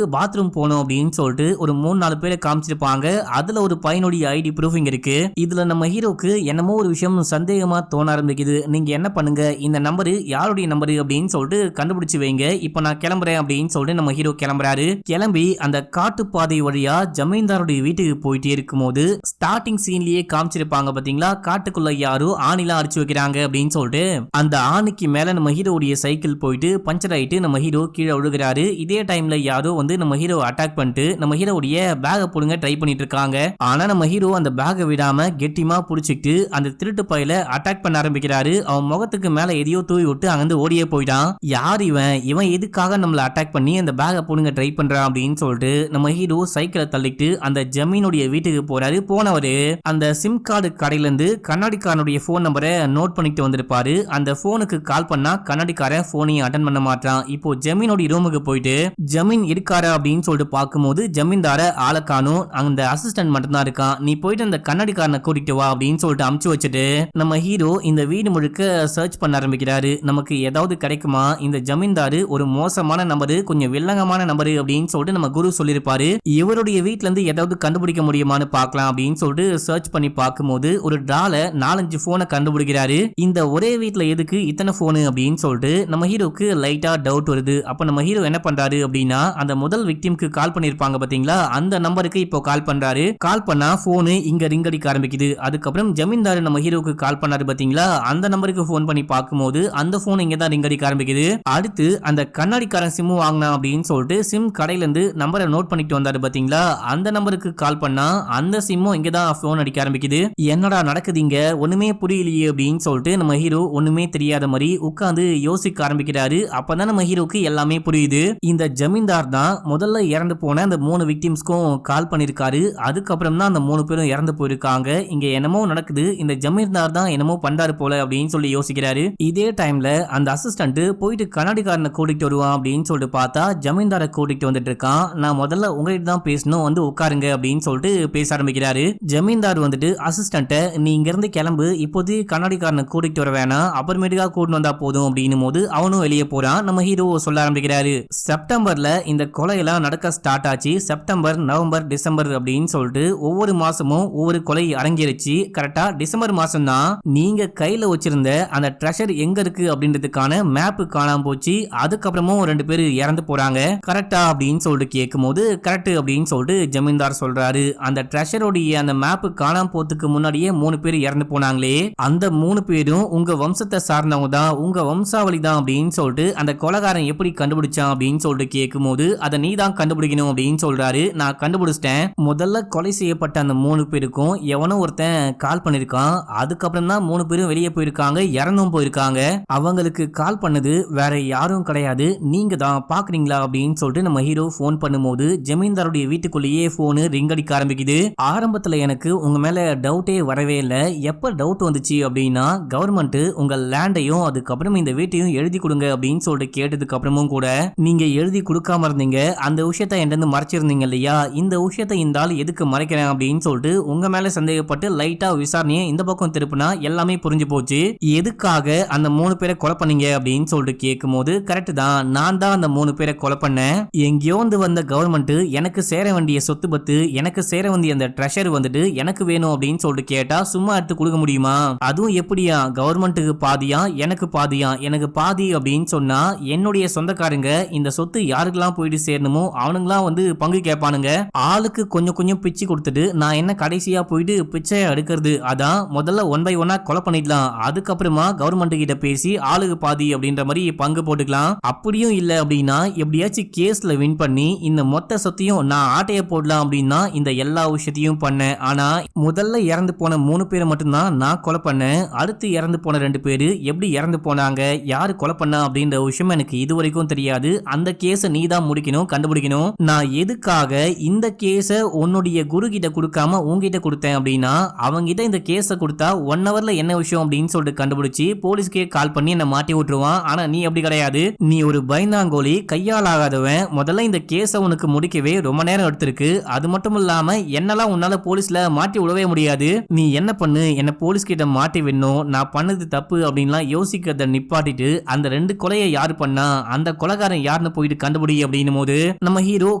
பாத்ரூம் போனோம் அப்படின்னு சொல்லிட்டு ஒரு 3-4 பேரை காமிச்சிருப்பாங்க. அதுல ஒரு பையனுடைய ஐடி ப்ரூஃபிங் இருக்கு. இதுல நம்ம ஹீரோக்கு என்னமோ ஒரு விஷயம் சந்தேகமா தோண ஆரம்பிக்குது. நீங்க என்ன பண்ணுங்க, இந்த நம்பரு யாருடைய நம்பரு அப்படின்னு சொல்லிட்டு கண்டுபிடிச்சு வைங்க, இப்ப நான் கிளம்புறேன் அப்படின்னு சொல்லிட்டு நம்ம ஹீரோ கிளம்புறாரு. கிளம்பி அந்த காட்டு பாதை வழியா ஜமீன்தாருடைய வீட்டுக்கு போயிட்டே இருக்கும்போது ஸ்டார்டிங் சீன்லயே காமிச்சிருப்பாங்க பாத்தீங்களா, காட்டுக்குள்ள யாரோ ஆணிலாம் அடிச்சு வைக்கிறாங்க அப்படின்னு சொல்லிட்டு அந்த ஆணிக்கு மேல நம்ம ஹீரோடைய சைக்கிள் போயிட்டு பஞ்சர் ஆயிட்டு நம்ம ஹீரோ கீழே விழுகிறாரு. இதே டைம்ல யாரோ வந்து நம்ம ஹீரோ அட்டாக் பண்ணிட்டு நம்ம ஹீரோடைய பேக புடுங்க ட்ரை பண்ணிட்டு இருக்காங்க. ஆனா நம்ம ஹீரோ அந்த பேக விடாம கெட்டிமா புடிச்சிட்டு அந்த திருட்டு பையில அட்டாக் பண்ண ஆரம்பிக்கிறாரு. அவன் முகத்துக்கு மேல எதையோ தூவி விட்டு அங்கிருந்து ஓடியே போயிட்டான். யார் இவன் எதுக்காக நம்மள அட்டாக் பண்ணி அந்த பேக புடுங்க ட்ரை பண்றான் அப்படின்னு சொல்லிட்டு நம்ம ஹீரோ சைக்கிளை தள்ளிட்டு அந்த ஜமீனுடைய வீட்டுக்கு போறாரு. போனவரு அந்த சிம் கார்டு கடையில இருந்து கண்ணாடிக்காரனுடைய போன் நம்பரை நோட் பண்ணிட்டு வந்திருப்பாரு. அந்த போனுக்கு கால் பண்ணா கண்ணாடிக்காரன் போனையும் அட்டன் பண்ண மாட்டான். இப்போ ஜமீனுடைய ரூமுக்கு போயிட்டு ஜமீன் இருக்காரு அப்படின்னு சொல்லிட்டு பார்க்கும்போது ஜமீன்தார ஆளை காணும், அந்த அசிஸ்டன்ட் மட்டும் தான் இருக்கான். நீ போயிட்டு அந்த கண்ணாடிக்காரனை கூட்டிட்டு வா அப்படின்னு சொல்லிட்டு அமுச்சு வச்சுட்டு நம்ம ஹீரோ இந்த வீடு முழுக்க சர்ச் பண்ண ஆரம்பிக்கிறாரு. நமக்கு ஏதாவது கிடைக்குமா, இந்த ஜமீன்தாரு ஒரு மோசமான நம்பரு, கொஞ்சம் வில்லங்கமான நம்பரு அப்படின்னு சொல்லிட்டு நம்ம குரு சொல்லியிருப்பாரு. இவருடைய வீட்டுல இருந்து ஏதாவது கண்டுபிடிக்க முடியுமான்னு பார்க்கலாம் அப்படின்னு சொல்லிட்டு சர்ச் பண்ணி பார்க்கும்போது ஒரு டால 4-5 போனை கண்டுபிடிக்கிறாரு. இந்த ஒரே வீட்டுல எதுக்கு இத்தனை போனு அப்படின்னு சொல்லிட்டு நம்ம ஹீரோக்கு லைட்டா டவுட் வருது. அப்ப நம்ம ஹீரோ என்ன பண்றாரு அப்படின்னா அந்த முதல் விக்டிம்க்கு கால் பண்ணிருப்பாங்க பாத்தீங்களா, அந்த நம்பருக்கு இப்போ கால் பண்றாரு. கால் பண்ணா போனு இங்க ரிங் அடிக்க ஆரம்பிக்குது. அதுக்கப்புறம் ஜமீன்தார் நம்ம ஹீரோக்கு கால் பண்ணாரு பாத்தீங்களா, அந்த நம்பருக்கு போன் பண்ணி பார்க்கும்போது அந்த போன் இங்க தான் ரிங் அடிக்க ஆரம்பிக்குது. அடுத்து அந்த கண்ணாடிக்காரன் சிம் வாங்கினா அப்படின்னு சொல்லிட்டு சிம் கடையில இருந்து நம்பரை நோட் பண்ணிட்டு வந்தாரு பாத்தீங்களா, அந்த நம்பருக்கு கால் பண்ணா அந்த சிம்மும் இங்க தான் போன் அடிக்க ஆரம்பிக்குது. என்னடா நடக்குதுங்க, ஒண்ணுமே புரியலையே அப்படின்னு சொல்லிட்டு நம்ம ஹீரோ ஒண்ணுமே தெரியாத மாதிரி உட்கார்ந்து யோசிக்க ஆரம்பிக்கிறாரு. அப்பதான் நம்ம ஹீரோக்கு எல்லாமே புரியுது. இந்த ஜமீன்தார் தான் முதல்ல இறந்து போன அந்த 3 விக்டிம்ஸ்க்கும் கால் பண்ணிருக்காரு. அதுக்கப்புறம் தான் அந்த 3 பேரும் இறந்து போயிருக்காங்க. இங்க என்னமோ நடக்குது, இந்த ஜமீன்தார் தான் என்னமோ பண்றாரு போல அப்படின்னு சொல்லி யோசிக்கிறாரு. இதே டைம்ல அந்த அசிஸ்டன்ட் போயிட்டு கண்ணாடிக்காரனை கூட்டிட்டு வருவான் அப்படின்னு சொல்லிட்டு பார்த்தா ஜமீன்தாரை கூட்டிட்டு வந்துட்டு இருக்கான். நான் முதல்ல உங்ககிட்ட தான் பேசணும், வந்து உட்காருங்க அப்படின்னு சொல்லிட்டு பேச ஆரம்பிக்கிறாரு. ஜமீன்தார் வந்துட்டு அசிஸ்டன்ட்ட நீ இங்க இருந்து கிளம்பு, இப்போது கண்ணாடிக்காரனை கூட்டிட்டு வர வேணாம், அப்புறமேட்டுக்கா கூட்டு வந்தா போதும் அப்படின்னும் போது அவனும் வெளியே போறான். நம்ம ஹீரோ சொல்ல ஆரம்பிக்கிறாரு, செப்டம்பர்ல இந்த கொலையெல்லாம் நடக்க ஸ்டார்ட் ஆச்சு. செப்டம்பர், நவம்பர், டிசம்பர் அப்படின்னு சொல்லிட்டு ஒவ்வொரு மாசமும் ஒவ்வொரு கொலை அரங்கேறிச்சு. கரெக்டா டிசம்பர் மாசம் தான் நீங்க கையில வச்சிருந்த அந்த ட்ரெஷர் எங்க இருக்கு அப்படின்றதுக்கான மேப் காணாம போச்சு. அதுக்கப்புறமும் 2 பேர் இறந்து போறாங்க. கரெக்டா அப்படின்னு சொல்லிட்டு கேட்கும் போது கரெக்ட் அப்படின்னு சொல்லிட்டு ஜமீன்தார் சொல்றாரு. அந்த ட்ரெஷரோடைய அந்த மேப் காணாம போறதுக்கு முன்னாடியே 3 பேர் இறந்து போனாங்களே, அந்த 3 பேரும் உங்க வம்சத்தை சார்ந்தவங்க தான், உங்க வம்சாவளி தான் அப்படின்னு சொல்லிட்டு அந்த கொலைகாரன் எப்படி கண்டுபிடிச்சான் அப்படின்னு சொல்லிட்டு கேட்கும் போது அதை நீ தான் கண்டுபிடிக்கணும் அப்படின்னு சொல்றாரு. நான் கண்டுபிடிச்சிட்டேன். முதல்ல கொலை செய்யப்பட்ட அந்த 3 பேருக்கும் எவனோ ஒருத்தன் கால் பண்ணிருக்கான். அதுக்கப்புறம் தான் 3 பேரும் வெளியே போயிருக்காங்க, இறந்தும் போயிருக்காங்க. அவங்களுக்கு கால் பண்ணது வேற யாரும் கிடையாது, நீங்க தான், பாக்குறீங்களா அப்படின்னு சொல்லிட்டு நம்ம ஹீரோ போன் பண்ணும்போது ஜமீன்தாருடைய வீட்டுக்குள்ளேயே போனு ரிங் அடிக்க ஆரம்பிக்குது. ஆரம்பத்துல எனக்கு உங்க மேல டவுட்டே வரவே இல்லை. எப்ப டவுட் வந்துச்சு அப்படின்னா கவர்மெண்ட் உங்க லேண்டையும் அதுக்கப்புறம் இந்த வீட்டையும் எழுதி கொடுங்க அப்படின்னு சொல்லிட்டு கேட்டதுக்கு அப்புறமும் கூட நீங்க எழுதி கொடுக்காம இருந்தீங்க, அந்த விஷயத்த என்கிட்ட மறைச்சிருந்தீங்க இல்லையா, இந்த விஷயத்த இந்த ஆள் எதுக்கு மறைக்கிறேன் அப்படின்னு சொல்லிட்டு உங்க மேல சந்தேகப்பட்டு லைட்டா விசாரணையை இந்த பக்கம் திருப்பினா எல்லாமே புரிஞ்சு போச்சு. எதுக்காக அந்த 3 பேரை கொலை பண்ணீங்க அப்படின்னு சொல்லிட்டு கேட்கும் போது கரெக்ட் தான், நான் தான் அந்த 3 பேரை கொலை பண்ணேன். எங்கேயோ வந்த கவர்மெண்ட் எனக்கு சேர வேண்டிய சொத்து பத்து, எனக்கு சேர வேண்டிய அந்த ட்ரெஷர் வந்துட்டு எனக்கு வேணும் அப்படின்னு சொல்லிட்டு கேட்டா சும்மா எடுத்து கொடுக்க முடியுமா? அதுவும் எப்படியா, கவர்மெண்ட்டுக்கு பாதியா எனக்கு பாதியா, எனக்கு பாதி அப்படின்னு சொன்னா என்னுடைய சொந்தக்காரங்க இந்த சொத்து யாருக்கெல்லாம் போயிட்டு சேரணுமோ அவனுங்களாம் பங்கு கேட்பானுங்க. ஆளுக்கு கொஞ்சம் கொஞ்சம் பிச்சு கொடுத்துட்டு நான் என்ன கடைசியா போயிட்டு பிச்சை எடுக்கிறது? அதான் முதல்ல 1 by 1 கொலை பண்ணிடலாம், அதுக்கப்புறமா கவர்மெண்ட் கிட்ட பேசி ஆளுக்கு பாதி அப்படின்ற மாதிரி பங்கு போட்டுக்கலாம். அப்படியும் இல்ல அப்படின்னா எப்படியாச்சும் கேஸ்ல வின் பண்ணி இந்த மொத்த சொத்தையும் நான் ஆட்டைய போடலாம் அப்படின்னா இந்த எல்லா விஷயத்தையும் பண்ணேன். ஆனா முதல்ல இறந்து போன 3 பேரை மட்டும்தான் நான் கொலை பண்ணேன். அடுத்து இறந்து போன 2 பேரு எப்படி இறந்து போனாங்க, யாரு கொலை பண்ணா அப்படின்ற விஷயம் எனக்கு இது வரைக்கும் தெரியாது. அந்த கேஸை நீ தான் முடிக்கணும், கண்டுபிடிக்கணும். நான் எதுக்காக இந்த கேஸை உன்னுடைய குரு கிட்ட கொடுக்காம உங்ககிட்ட கொடுத்தேன் அப்படின்னா அவங்கிட்ட இந்த கேஸை கொடுத்தா 1 hourல என்ன விஷயம் அப்படின்னு சொல்லிட்டு கண்டுபிடிச்சு போலீஸ்க்கே கால் பண்ணி என்ன மாட்டி விட்டுருவான். ஆனா நீ அப்படி கிடையாது, நீ ஒரு பயந்தாங்கோலி, கையால் ஆகாதவ, சொல்லுவேன். முதல்ல இந்த கேஸை உனக்கு முடிக்கவே ரொம்ப நேரம் எடுத்திருக்கு. அது மட்டும் இல்லாம என்னெல்லாம் உன்னால போலீஸ்ல மாட்டி விடவே முடியாது. நீ என்ன பண்ணு, என்ன போலீஸ் கிட்ட மாட்டி விடணும், நான் பண்ணது தப்பு அப்படின்லாம் யோசிக்கிறத நிப்பாட்டிட்டு அந்த 2 கொலையை யாரு பண்ணா, அந்த கொலைகாரன் யாருன்னு போயிட்டு கண்டுபிடி அப்படின்னும் போது நம்ம ஹீரோ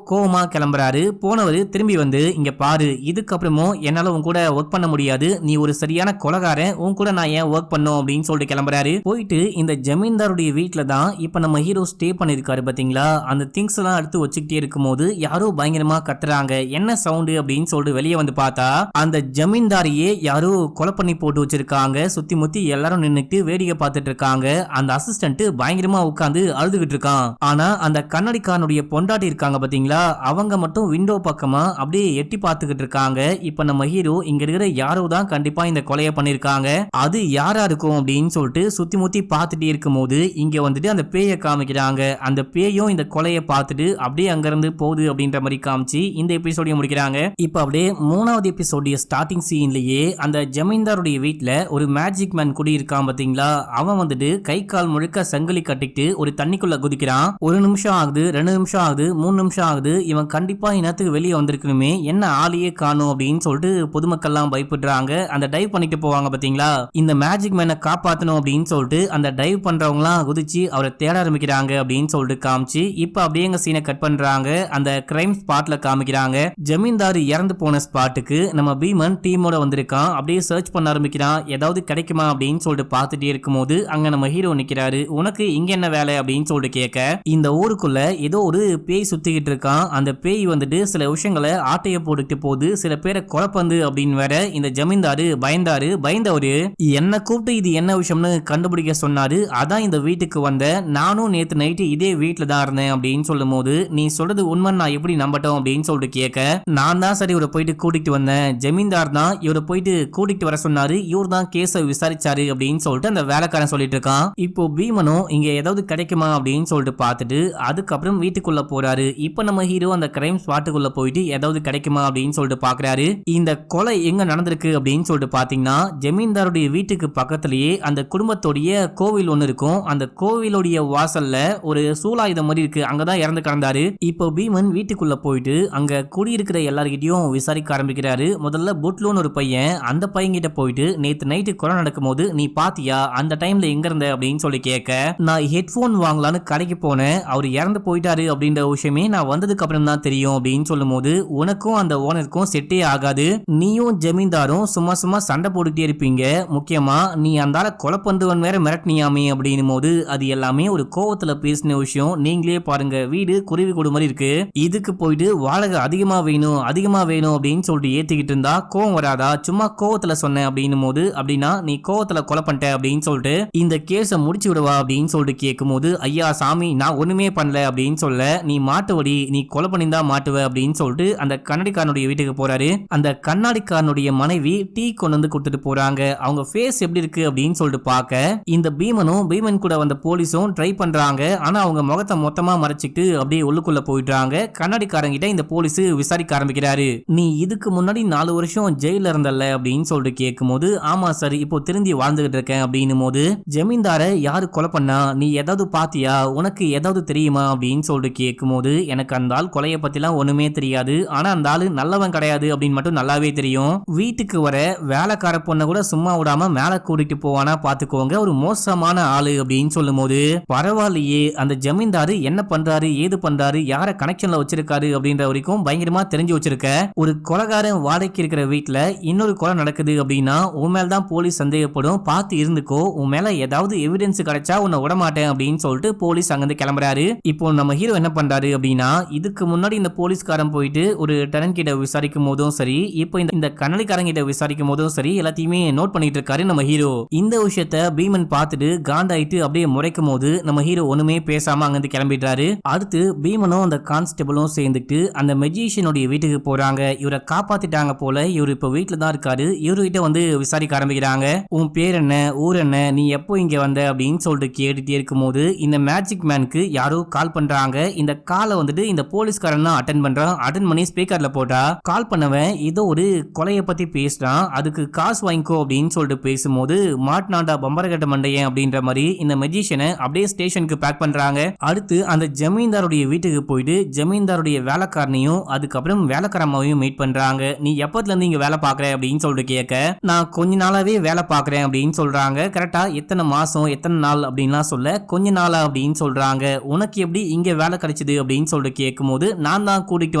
கோவமா கிளம்புறாரு. போனவரு திரும்பி வந்து, இங்க பாரு, இதுக்கப்புறமும் என்னால உன் கூட ஒர்க் பண்ண முடியாது. நீ ஒரு சரியான கொலைகாரன், உன் கூட நான் ஏன் ஒர்க் பண்ணும் அப்படின்னு சொல்லிட்டு கிளம்புறாரு. போயிட்டு இந்த ஜமீன்தாருடைய வீட்டுல தான் இப்ப நம்ம ஹீரோ ஸ்டே பண்ணிருக்காரு பாத்தீங்களா. அந்த திங்ஸ் எல்லாம் எடுத்து வச்சுக்கிட்டே இருக்கும் போது யாரோ பயங்கரமா கத்துறாங்க. என்ன சவுண்டு அப்படின்னு சொல்லிட்டு வெளியே வந்து பார்த்தா அந்த ஜமீன்தாரியே யாரோ கொலை பண்ணி போட்டு வச்சிருக்காங்க. சுத்தி முத்தி எல்லாரும் நின்னுட்டு வேடிக்கை பார்த்துட்டு இருக்காங்க. அந்த அசிஸ்டன்ட் பயங்கரமா உட்கார்ந்து அழுதுகிட்டு இருக்கான். ஆனா அந்த கண்ணாடிக்காரனுடைய பொண்டாட்டி இருக்காங்க பாத்தீங்களா, அவங்க மட்டும் விண்டோ பக்கமா அப்படியே எட்டி பார்த்துக்கிட்டு இருக்காங்க. இப்ப நம்ம ஹீரோ இங்க இருக்கிற யாரோ தான் கண்டிப்பா இந்த கொலையை பண்ணிருக்காங்க, அது யாரா இருக்கும் அப்படின்னு சொல்லிட்டு சுத்தி முத்தி பார்த்துட்டே இருக்கும் போது இங்க வந்துட்டு அந்த பேயை காமிக்கிறாங்க. அந்த பேயும் இந்த கொலையை பார்த்துட்டு அப்படியே அங்கிருந்து போகுது அப்படின்ற மாதிரி காமிச்சு இந்த எபிசோட முடிக்கிறாங்க. இப்ப அப்படியே 3வது எபிசோட ஸ்டார்டிங் சீன்லயே அந்த ஜமீன்தாருடைய வீட்டுல ஒரு மேஜிக் மேன் குடி இருக்கான் பாத்தீங்களா. அவன் வந்துட்டு கை கால் முழுக்க சங்கிலி கட்டிட்டு ஒரு தண்ணிக்குள்ள குதிக்கிறான். 1 நிமிஷம் ஆகுது, 2 நிமிஷம் ஆகுது, 3 நிமிஷம் ஆகுது. இவன் கண்டிப்பா இனத்துக்கு வெளியே வந்திருக்கணுமே, என்ன ஆளையே காணும் அப்படின்னு சொல்லிட்டு பொதுமக்கள் எல்லாம் பயப்படுறாங்க. அந்த டைவ் பண்ணிட்டு போவாங்க பாத்தீங்களா. இந்த மேஜிக் மேனை காப்பாத்தணும் அப்படின்னு சொல்லிட்டு அந்த டைவ் பண்றவங்க எல்லாம் குதிச்சு அவரை தேட ஆரம்பிக்கிறாங்க அப்படின்னு சொல்லிட்டு காமிச்சு இப்ப அப்படியே எங்க சீனை கட் பண்றாங்க. அந்த கிரைம் ஸ்பாட்ல காமிக்கிறாங்க. ஜமீன்தார் இறந்து போன ஸ்பாட்டுக்கு நம்ம பீமன் டீமோட வந்திருக்கான். அப்படியே சர்ச் பண்ண ஆரம்பிக்கிறான், ஏதாவது கிடைக்குமா அப்படின்னு சொல்லிட்டு பார்த்துட்டே இருக்கும்போது அங்க நம்ம ஹீரோ நிக்கிறாரு. உனக்கு இங்க என்ன வேலை அப்படின்னு சொல்லிட்டு கேட்க, இந்த ஊருக்குள்ள ஏதோ ஒரு பேய் சுத்திக்கிட்டு இருக்கான். அந்த பேய் வந்துட்டு சில விஷயங்களை ஆட்டைய போட்டுட்டு போகுது, சில பேரை குழப்பந்து அப்படின்னு வேற இந்த ஜமீன்தாரு பயந்தவரு என்ன கூப்பிட்டு இது என்ன விஷயம்னு கண்டுபிடிக்க சொன்னாரு. அதான் இந்த வீட்டுக்கு வந்த, நானும் நேத்து நைட்டு இதே வீட்டுல தான் இருந்தேன் அப்படின்னு சொல்லும் போது, நீ சொல்றது உண்மை, நான் எப்படி நம்பட்டும் அப்படின்னு சொல்லிட்டு கேட்க, நான் தான் சரி இவரை போயிட்டு கூட்டிட்டு வந்தேன், ஜமீன்தார் தான் இவரை போயிட்டு கூட்டிட்டு வர சொன்னாரு, இவர் தான் கேஸை விசாரிச்சாரு அப்படின்னு சொல்லிட்டு அந்த வேலைக்காரன் சொல்லிட்டு இருக்கான். இப்போ பீமனும் இங்க ஏதாவது கிடைக்குமா அப்படின்னு சொல்லிட்டு பார்த்துட்டு அதுக்கப்புறம் வீட்டுக்குள்ள போறாரு. இப்போ நம்ம ஹீரோ அந்த கிரைம் ஸ்பாட்டுக்குள்ள போயிட்டு ஏதாவது கிடைக்குமா அப்படின்னு சொல்லிட்டு பாக்குறாரு. இந்த கொலை எங்க நடந்திருக்கு அப்படின்னு சொல்லிட்டு பாத்தீங்கன்னா ஜமீன்தாருடைய வீட்டுக்கு பக்கத்திலேயே அந்த குடும்பத்தோடைய கோவில் ஒண்ணு இருக்கும். அந்த கோவிலுடைய வாசல்ல ஒரு சூலாயுதம் மாதிரி இருக்கு, அங்கதான் இறந்து கிடந்தாரு. இப்போ பீமன் வீட்டுக்குள்ள போயிட்டு அங்க குடியிருக்கிற எல்லார்கிட்டயும் விசாரிக்க ஆரம்பிக்கிறாரு. முதல்ல புட்லூன்னு ஒரு பையன், அந்த பையன் கிட்ட போயிட்டு நேத்து நைட்டு கொலை நடக்கும் போது நீ பாத்தியா, அந்த டைம்ல எங்க இருந்த அப்படின்னு சொல்லி கேட்க, நான் ஹெட்போன் வாங்கலான்னு கடைக்கு போனேன், அவர் இறந்து போயிட்டாரு அப்படின்ற விஷயமே நான் வந்ததுக்கு அப்புறம் தான் தெரியும் அப்படின்னு சொல்லும் போது, உனக்கும் அந்த ஓனருக்கும் செட்டே ஆகாது, நீயும் ஜமீன்தாரும் சும்மா சும்மா சண்டை போட்டுட்டே இருப்பீங்க, முக்கியமா நீ அந்த கொலை பண்ணுவன் வேற மிரட்டினியாமே அப்படின்னும் போது அது எல்லாமே ஒரு கோவத்துல பேசின விஷயம். நீங்களே பாருங்க, வீடு குருவி கூடு மாதிரி இருக்கு, இதுக்கு போயிட்டு வாடகை அதிகமா வேணும் அப்படின்னு சொல்லிட்டு ஏத்திக்கிட்டு இருந்தா கோவம் வராதா, சும்மா கோவத்துல சொன்னேன் அப்படின்னும் போது, அப்படின்னா நீ கோவத்துல கொலை பண்ணிட்ட அப்படின்னு சொல்லிட்டு இந்த கேஸை முடிச்சு விடுவா அப்படின்னு சொல்லிட்டு கேட்கும் போது, ஐயா சாமி நான் ஒண்ணுமே பண்ணல அப்படின்னு சொல்ல, நீ மாட்டுவடி, நீ கொலை பண்ணிதான் மாட்டுவ அப்படின்னு சொல்லிட்டு அந்த கண்ணாடிக்காரனுடைய வீட்டுக்கு போறாரு. அந்த கண்ணாடிக்காரனுடைய மனைவி டீ கொண்டு வந்து கொடுத்துட்டு போறாங்க. அவங்க ஃபேஸ் எப்படி இருக்கு அப்படின்னு சொல்லிட்டு பார்க்க இந்த பீமன் கூட வந்த போலீஸும் ட்ரை பண்றாங்க. ஆனா அவங்க முகத்தை மொத்தமா மறைச்சிட்டு அப்படியே உள்ளுக்குள்ள போயிட்டாங்க. கண்ணாடிக்காரங்கிட்ட இந்த போலீஸ் விசாரிக்க ஆரம்பிக்கிறாரு. நீ இதுக்கு முன்னாடி 4 வருஷம் ஜெயில இருந்தல்ல அப்படின்னு சொல்லிட்டு கேட்கும் போது, ஆமா சார் இப்போ திருந்தி வாழ்ந்துகிட்டு இருக்கேன் அப்படின்னும் போது, ஜமீன்தாரை யாரு கொலை பண்ணா, நீ ஏதாவது பாத்தியா, உனக்கு ஏதாவது தெரியுமா அப்படின்னு சொல்லிட்டு கேட்கும் போது, எனக்கு அந்த ஆள் கொலையை பத்திலாம் ஒண்ணுமே தெரியாது, ஆனா அந்த ஆளு நல்லவன் கிடையாது அப்படின்னு மட்டும் நல்லாவே தெரியும், வீட்டுக்கு வர வேலைக்கார பொண்ணை கூட சும்மா விடாம மேல கூட்டிட்டு போவானா பாத்துக்கோங்க, ஒரு மோசமான ஆளு அப்படின்னு சொல்லும் போது, பரவாயில்லையே அந்த ஜமீன்தாரு என்ன பண்றாரு ஏது பண்றாரு யார கனெக்ஷன்ல வச்சிருக்காரு அப்படின்ற வரைக்கும் பயங்கரமா தெரிஞ்சு வச்சிருக்க, ஒரு கொலைகாரன் வாடகைக்கு இருக்கிற வீட்டுல இன்னொரு கொலை நடக்குது அப்படின்னா உன் மேல்தான் போலீஸ் சந்தேகப்படும், பார்த்து இருந்துக்கோ, உன் மேல ஏதாவது எவிடன்ஸ் கிடைச்சா உன்னை விடமாட்டேன் அப்படின்னு சொல்லிட்டு போலீஸ் அங்கிருந்து கிளம்புறாரு. இப்போ நம்ம ஹீரோ என்ன பண்றாரு அப்படின்னா, இதுக்கு முன்னாடி இந்த போலீஸ்காரன் போயிட்டு ஒரு டெனன்ட் கிட்ட விசாரிக்கும் போதும் சரி, இப்போ இந்த கண்ணாடிக்காரங்க கிட்ட விசாரிக்கும் போதும் சரி, எல்லாத்தையுமே நோட் பண்ணிட்டு இருக்காரு நம்ம ஹீரோ. இந்த விஷயத்த பீமன் பார்த்துட்டு காண்டாயிட்டு அப்படியே முறைக்கும் போது நம்ம ஹீரோ ஒண்ணுமே பேசாம அங்கிருந்து கிளம்பிடுறாரு. அடுத்து பீமனும் அந்த கான்ஸ்டபிளும் சேர்ந்துட்டு அந்த மெஜிஷியனுடைய வீட்டுக்கு போறாங்க. இவரை காப்பாத்திட்டாங்க போல, இவர் இப்ப வீட்டுல தான் இருக்காரு. இவர்கிட்ட வந்து விசாரிக்க ஆரம்பிக்கிறாங்க. உன் பேர் என்ன, ஊர் என்ன, நீ எப்போ இங்க வந்த அப்படின்னு சொல்லிட்டு கேட்டுட்டே இருக்கும் போது இந்த மேஜிக் மேனுக்கு யாரோ கால் பண்றாங்க. இந்த காலை வந்துட்டு இந்த போலீஸ்காரன் தான் அட்டென்ட் பண்றான். அட்டென்ட் பண்ணி ஸ்பீக்கர்ல போட்டா கால் பண்ணவன் ஏதோ ஒரு கொலையை பத்தி பேசுறான், அதுக்கு காசு வாங்கிக்கோ அப்படின்னு சொல்லிட்டு பேசும்போது, மாட்னாண்டா பம்பரகட்ட மண்டையன் அப்படின்ற மாதிரி இந்த மெஜிஷியனை அப்படியே ஸ்டேஷனுக்கு பேக் பண்றாங்க. அடுத்து அந்த ஜமீன்தாருடைய வீட்டுக்கு போயிட்டு ஜமீன்தாருடைய வேலைக்காரனையும் அதுக்கப்புறம் வேலைக்காரமாவையும் மீட் பண்றாங்க. நீ எப்பத்துல இருந்து இங்க வேலை பாக்குற அப்படின்னு சொல்லிட்டு கேட்க, நான் கொஞ்ச நாளாவே வேலை பாக்குறேன் அப்படின்னு சொல்றாங்க. கரெக்டா எத்தனை மாசம் எத்தனை நாள் அப்படின்லாம் சொல்ல, கொஞ்ச நாளா அப்படின்னு சொல்றாங்க. உனக்கு எப்படி இங்க வேலை கிடைச்சது அப்படின்னு சொல்லிட்டு கேட்கும்போது, நான் தான் கூட்டிட்டு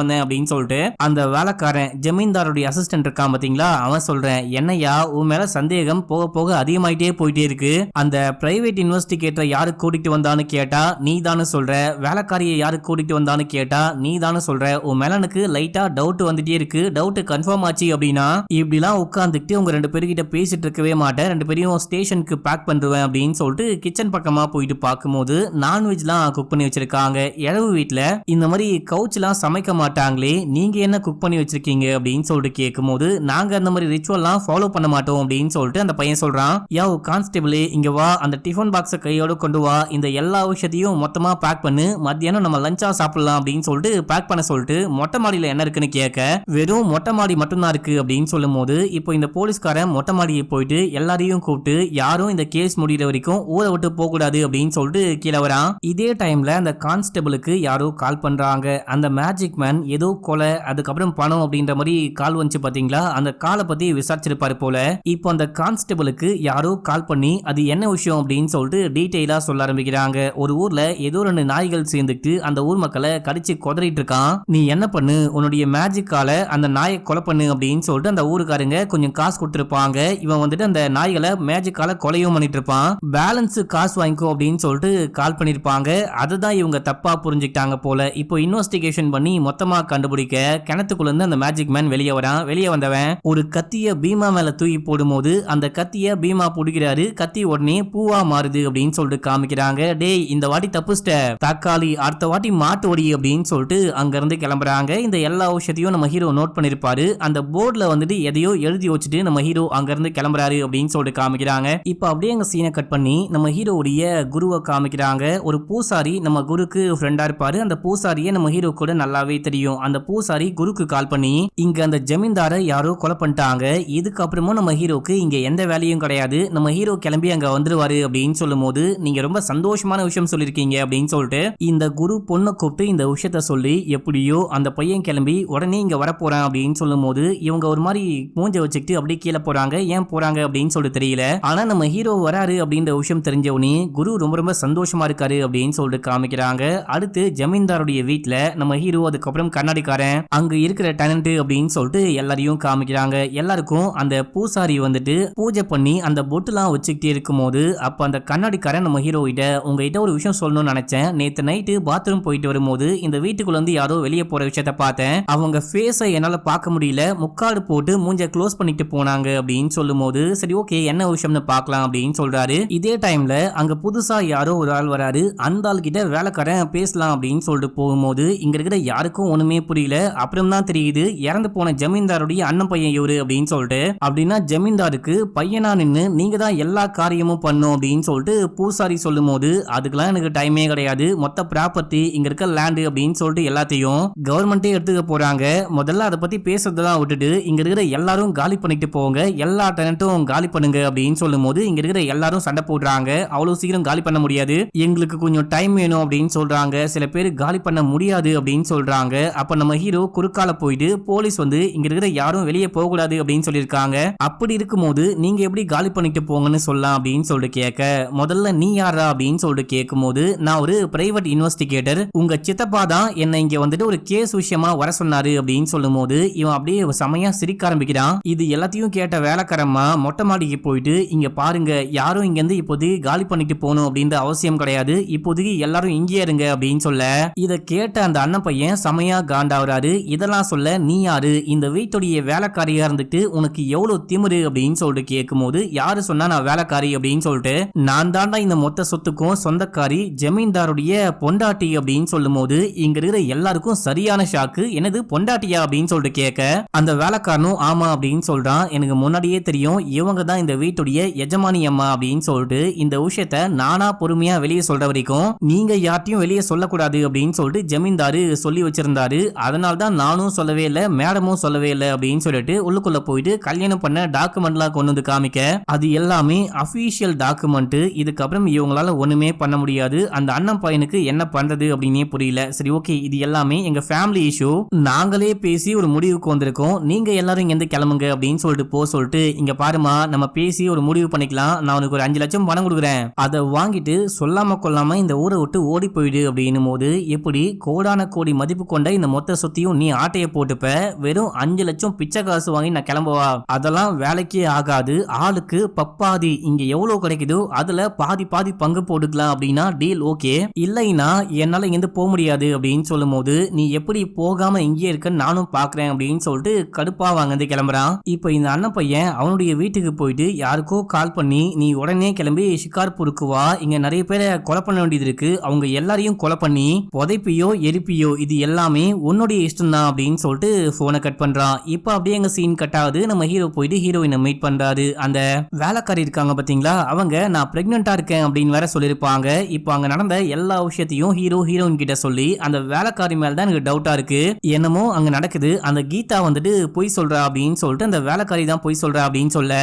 வந்தேன் அப்படின்னு சொல்லிட்டு அந்த வேலைக்காரன் ஜமீன்தாருடைய அசிஸ்டன்ட் இருக்கான் பாத்தீங்களா, அவன் சொல்றேன், என்னையா உன் மேல சந்தேகம் போக போக அதிகமாயிட்டே போயிட்டே இருக்கு. அந்த பிரைவேட் இன்வெஸ்டிகேட்டரை யாரு கூட்டிட்டு வந்தான்னு கேட்டா நீ தானு சொல்ற, வேலைக்காரியை யாரு கூட்டிட்டு வந்தான்னு கேட்டா நீ தானு சொல்ற, உன் மேல எனக்கு லைட்டா டவுட் வந்துட்டே இருக்கு, டவுட் கன்ஃபார்ம் ஆச்சு அப்படின்னா இப்படிலாம் உட்காந்துட்டு உங்க ரெண்டு பேர்கிட்ட பேசிட்டு இருக்கவே மாட்டேன், ரெண்டு பேரையும் ஸ்டேஷனுக்கு பேக் பண்ணுவேன் அப்படின்னு சொல்லிட்டு கிச்சன் பக்கமா போயிட்டு பார்க்கும்போது நான்வெஜ்லாம் குக் பண்ணி வச்சிருக்காங்க. இழவு வீட்டுல இந்த மாதிரி கவுச்லாம் சமைக்க மாட்டாங்களே, நீங்க என்ன குக் பண்ணி வச்சிருக்கீங்க அப்படின்னு சொல்லிட்டு கேட்கும்போது, நாங்க அந்த மாதிரி ரிச்சுவல்லாம் ஃபாலோ பண்ண மாட்டோம் அப்படின்னு சொல்லிட்டு அந்த பையன் சொல்றான். யோ கான்ஸ்டபிள், இங்க வா, அந்த டிஃபன் பாக்ஸை கையோட கொண்டு வா, இந்த எல்லா விஷயத்தையும் மொத்தமா பேக் பண்ணு, மத்தியானம் நம்ம லஞ்சா சாப்பிடலாம் அப்படின்னு சொல்லிட்டு பேக் பண்ண சொல்லிட்டு மொட்டை மாடியில என்ன இருக்குன்னு கேட்க, வெறும் மொட்டை மாடி மட்டும்தான் இருக்கு அப்படின்னு சொல்லும் போது, இப்போ இந்த போலீஸ்காரன் மொட்டை மாடியை போயிட்டு எல்லாரையும் கூப்பிட்டு யாரும் இந்த கேஸ் முடிகிற வரைக்கும் ஊரை விட்டு போக கூடாது அப்படின்னு சொல்லிட்டு கீழே வரான். இதே டைம்ல அந்த கான்ஸ்டபிளுக்கு யாரோ கால் பண்றாங்க. அந்த மேஜிக் மேன் ஏதோ கொலை அதுக்கப்புறம் பணம் அப்படின்ற மாதிரி கால் வந்துச்சு பாத்தீங்களா, அந்த காலை பத்தி விசாரிச்சிருப்பாரு போல. இப்போ அந்த கான்ஸ்டபிளுக்கு யாரோ கால் பண்ணி அது என்ன விஷயம் அப்படின்னு சொல்லிட்டு டீடைலா சொல்ல ஆரம்பிக்கிறாங்க. ஒரு ஊர்ல ஏதோ ரெண்டு நாய்கள் சேர்ந்துட்டு அந்த ஊர் மக்களை கடிச்சு கொதறிட்டு இருக்கான், நீ என்ன பண்ணு, உன்னுடைய மேஜிக்கால அந்த நாயை கொலை பண்ணு அப்படின்னு சொல்லிட்டு அந்த ஊருக்காரங்க கொஞ்சம் காசு கொடுத்துருப்பாங்க. இவன் வந்துட்டு அந்த நாய்களை மேஜிக்கால கொலையும் பண்ணிட்டு இருப்பான், பேலன்ஸ் காசு வாங்கிக்கோ அப்படின்னு சொல்லிட்டு கால் பண்ணிருப்பாங்க. அதுதான் இவங்க தப்பா புரிஞ்சுக்கிட்டாங்க போல. இப்போ இன்வெஸ்டிகேஷன் பண்ணி மொத்தமா கண்டுபிடிக்க கிணத்துக்குள்ள இருந்து அந்த மேஜிக் மேன் வெளியே வரான். வெளியே வந்தவன் ஒரு கத்திய பீமா மேல தூக்கி போடும்போது அந்த கத்திய பீமா பிடிக்கிறாரு, கத்தி உடனே பூவா மாறுது அப்படின்னு சொல்லிட்டு காமிக்கிறாங்க. டேய் இந்த வாட்டி தப்புச்சிட்ட தக்காளி, அடுத்த வாட்டி மாட்டு ஒடி அப்படின்னு சொல்லிட்டு அங்க இருந்து கிளம்புறாங்க. இந்த எல்லா விஷயத்தையும் நம்ம ஹீரோ நோட் பண்ணிருப்பாரு. அந்த போர்டுல வந்துட்டு எதையோ எழுதி வச்சுட்டு நம்ம ஹீரோ அங்க இருந்து கிளம்புறாரு அப்படின்னு சொல்லிட்டு காமிக்கிறாங்க. இப்ப அப்படியே அங்க சீனை கட் பண்ணி நம்ம ஹீரோவுடைய குருவை காமிக்கிறாங்க. ஒரு பூசாரி நம்ம குருக்கு ஃப்ரெண்டா இருப்பாரு. அந்த பூசாரியை நம்ம ஹீரோ கூட நல்லாவே தெரியும். அந்த பூசாரி குருக்கு கால் பண்ணி, இங்க அந்த ஜமீன்தாரை யாரோ கொலை பண்ணிட்டாங்க, இதுக்கப்புறமும் நம்ம ஹீரோக்கு இங்க எந்த வேலையும் கிடையாது, நம்ம ஹீரோ கிளம்பி அங்க வந்துருவாரு அப்படின்னு சொல்லும் போது, நீங்க ரொம்ப சந்தோஷமான விஷயம் சொல்லிருக்கீங்க அப்படின்னு சொல்லிட்டு இந்த குரு பொண்ணை கூப்பிட்டு இந்த விஷயத்த சொல்லி எப்படியோ அந்த பையன் கிளம்பி உடனே இங்க வர போறான் அப்படின்னு சொல்லும் போது இவங்க ஒரு மாதிரி மூஞ்ச வச்சுக்கிட்டு அப்படியே கீழே போறாங்க. ஏன் போறாங்க அப்படின்னு சொல்லிட்டு தெரியல. ஆனா நம்ம ஹீரோ வராரு அப்படின்ற விஷயம் தெரிஞ்சவனே குரு ரொம்ப ரொம்ப சந்தோஷமா இருக்காரு அப்படின்னு சொல்லிட்டு காமிக்கிறாங்க. அடுத்து ஜமீன்தாருடைய வீட்டுல நம்ம ஹீரோ அதுக்கப்புறம் கண்ணாடிக்காரன் அங்க இருக்கிற டெனன்ட் அப்படின்னு சொல்லிட்டு எல்லாரையும் காமிக்கிறாங்க. எல்லாருக்கும் அந்த பூசாரி வந்துட்டு பூஜை பண்ணி அந்த பொட்டுலாம் வச்சுக்கிட்டே இருக்கும் போது அப்ப அந்த கண்ணாடிக்காரன் நம்ம ஹீரோ கிட்ட, உங்ககிட்ட ஒரு விஷயம் சொல்லணும்னு நினைச்சேன், நேத்து நைட்டு பாத்ரூம் போயிட்டு வரும்போது இந்த வீட்டுக்குள்ள வந்து யாரோ வெளியே போற விஷயத்த பார்த்தேன், அவங்க ஃபேஸை என்னால பார்க்க முடியல, முக்காடு போட்டு மூஞ்ச க்ளோஸ் பண்ணிட்டு போனாங்க அப்படின்னு சொல்லும் போது, சரி ஓகே என்ன விஷயம்னு பார்க்கலாம் அப்படின்னு சொல்றாரு. இதே டைம்ல அங்க புதுசா யாரோ ஒரு ஆள் வராரு. அந்த ஆள் கிட்ட வேலைக்காரன் பேசலாம் அப்படின்னு சொல்லிட்டு போகும்போது இங்க இருக்கிற யாருக்கும் ஒண்ணுமே புரியல. அப்புறம் தான் தெரியுது இறந்து போன ஜமீன்தாருடைய அண்ணன் பையன் இவரு அப்படின்னு சொல்லிட்டு. அப்படின்னா ஜமீன்தாருக்கு பையனா நின்னு நீங்க தான் எல்லா காரியமும் பண்ணும் அப்படின்னு சொல்லிட்டு பூசாரி சொல்லும் போது, அதுக்கெல்லாம் எனக்கு டைமே கிடையாது, மொத்த ப்ராப்பர்ட்டி இங்க இருக்க லேண்டு அப்படின்னு சொல்லிட்டு எல்லாத்தையும் கவர்மெண்டே எடுத்துக்க போறாங்க, முதல்ல அதை பத்தி பேசுறதெல்லாம் விட்டுட்டு இங்க இருக்கிற எல்லாரும் காலி பண்ணிட்டு போங்க, எல்லா டெனட்டும் காலி பண்ணுங்க அப்படின்னு சொல்லும் போது இங்க இருக்கிற எல்லாரும் சண்டை போடுறாங்க. அவ்வளவு சீக்கிரம் காலி பண்ண முடியாது, எங்களுக்கு கொஞ்சம் டைம் வேணும் அப்படின்னு சொல்றாங்க. சில பேர் காலி பண்ண முடியாது அப்படின்னு சொல்றாங்க. அப்ப நம்ம ஹீரோ குறுக்கால போயிட்டு போலீஸ் வந்து இங்க இருக்கிற யாரும் வெளியே போக கூடாது அப்படின்னு சொல்லியிருக்காங்க, அப்படி இருக்கும்போது நீங்க எப்படி காலி பண்ணிட்டு போங்கன்னு சொல்லலாம் அப்படின்னு சொல்லிட்டு கேட்க, முதல்ல நீ யாரா அப்படின்னு சொல்லிட்டு கேட்கும் போது, நான் ஒரு பிரைவேட் இன்வெஸ்டிகேட்டர், உங்க சித்தப்பா தான் என்ன இங்க வந்துட்டு ஒரு கேஸ் விஷயமா வர சொன்னாரு அப்படின்னு சொல்லும் போது இவன் அப்படியே செமையா சிரிக்க ஆரம்பிக்கிறான். இது எல்லாத்தையும் கேட்ட வேலைக்காரம்மா மொட்டை மாடிக்கு போயிட்டு, இங்க பாருங்க யாரும் இங்க இருந்து இப்போதைக்கு காலி பண்ணிட்டு போகணும் அப்படின்ற அவசியம் கிடையாது, இப்போதைக்கு எல்லாரும் இங்கே இருங்க அப்படின்னு சொல்ல, இத கேட்ட அந்த அண்ணன் பையன் செமையா காண்டாவறாரு. இதெல்லாம் சொல்ல நீ யாரு, இந்த வீட்டுடைய வேலைக்காரியா இருந்துட்டு உனக்கு எவ்வளவு திமிரு அப்படின்னு சொல்லிட்டு கேட்கும் போது, யாரு சொன்னா நான் வேலைக்காரி அப்படின்னு சொல்லிட்டு, நான் தாண்டா இந்த மொத்த சொத்துக்கும் சொந்தக்காரி, ஜமீன்தாருடைய பொண்டாட்டி அப்படின்னு சொல்லும் போது இங்க இருக்கிற எல்லாருக்கும் சரியான ஷாக்கு, எனது பொண்டாட்டியா அப்படின்னு சொல்லிட்டு கேட்க, அந்த வேலைக்காரனும் ஆமா அப்படின்னு சொல்றான், எனக்கு முன்னாடியே தெரியும் இவங்க தான் இந்த வீட்டுடைய எஜமானி அம்மா அப்படின்னு சொல்லிட்டு, இந்த விஷயத்த நானா பொறுமையா வெளியே சொல்ற வரைக்கும் நீங்க யார்ட்டையும் வெளியே சொல்லக்கூடாது அப்படின்னு சொல்லிட்டு ஜமீன்தாரு சொல்லி வச்சிருந்தாரு, அதனால தான் நானும் சொல்லவே இல்லை மேடமும் சொல்லவே இல்லை அப்படின்னு சொல்லிட்டு உள்ளுக்குள்ள போயிட்டு கல்யாணம் பண்ண டாக்குமெண்ட்லாம் கொண்டு வந்து காமிக்க, அது எல்லாமே அபிஷியல் டாக்குமெண்ட், இதுக்கப்புறம் இவங்களால ஒண்ணுமே பண்ண முடியாது, அந்த அண்ணன் பையனுக்கு என்ன என்ன பண்றது அப்படின்னே புரியல. சரி ஓகே, இது எல்லாமே எங்க ஃபேமிலி இஷ்யூ, நாங்களே பேசி ஒரு முடிவுக்கு வந்திருக்கோம், நீங்க எல்லாரும் இங்க இருந்து கிளம்புங்க அப்படின்னு சொல்லிட்டு இங்க பாருமா, நம்ம பேசி ஒரு முடிவு பண்ணிக்கலாம், நான் உனக்கு ஒரு 5 லட்சம் பணம் கொடுக்குறேன், அதை வாங்கிட்டு சொல்லாம கொள்ளாம இந்த ஊரை விட்டு ஓடி போயிடு அப்படின்னும் போது, எப்படி கோடான கோடி மதிப்பு கொண்ட இந்த மொத்த சொத்தையும் நீ ஆட்டைய போட்டுப்ப, வெறும் 5 லட்சம் பிச்சை காசு வாங்கி நான் கிளம்புவா, அதெல்லாம் வேலைக்கே ஆகாது, ஆளுக்கு பப்பாதி, இங்க எவ்வளவு கிடைக்குதோ அதுல பாதி பாதி பங்கு போட்டுக்கலாம் அப்படின்னா டீல் ஓகே, இல்லைன்னா என்னால இங்கிருந்து போக முடியாது அப்படின்னு சொல்லும் போது, நீ எப்படி போகாம இங்கே இருக்க நானும் பாக்குறேன் அப்படின்னு சொல்லிட்டு கடுப்பா வாங்க கிளம்புறான். இப்ப இந்த அண்ணன் பையன் அவனுடைய வீட்டுக்கு போயிட்டு யாருக்கோ கால் பண்ணி, நீ உடனே கிளம்பி ஷிகார்பூருக்கு வா, இங்க நிறைய பேரை கொலை பண்ண வேண்டியது இருக்கு, அவங்க எல்லாரையும் கொலை பண்ணி புதைப்பியோ எரிப்பியோ இது எல்லாமே உன்னுடைய இஷ்டம் தான் அப்படின்னு சொல்லிட்டு போனை கட் பண்றான். இப்ப அப்படியே எங்க சீன் கட் ஆகுது. நம்ம ஹீரோ போயிட்டு ஹீரோயினை மீட் பண்றாரு. அந்த வேலைக்காரி இருக்காங்க பாத்தீங்களா, அவங்க நான் பிரெக்னெண்டா இருக்கேன் அப்படின்னு வேற சொல்லிருப்பாங்க. இப்ப அங்க நடந்த எல்லா விஷயத்தையும் ஹீரோயின் கிட்ட சொல்லி, அந்த வேலைக்காரி மேல தான் எனக்கு டவுட்டா இருக்கு, என்னமோ அங்க நடக்குது, அந்த கீதா வந்துட்டு பொய் சொல்றா அப்படின்னு சொல்லிட்டு அந்த வேலைக்காரி தான் பொய் சொல்றா அப்படின்னு சொல்ல,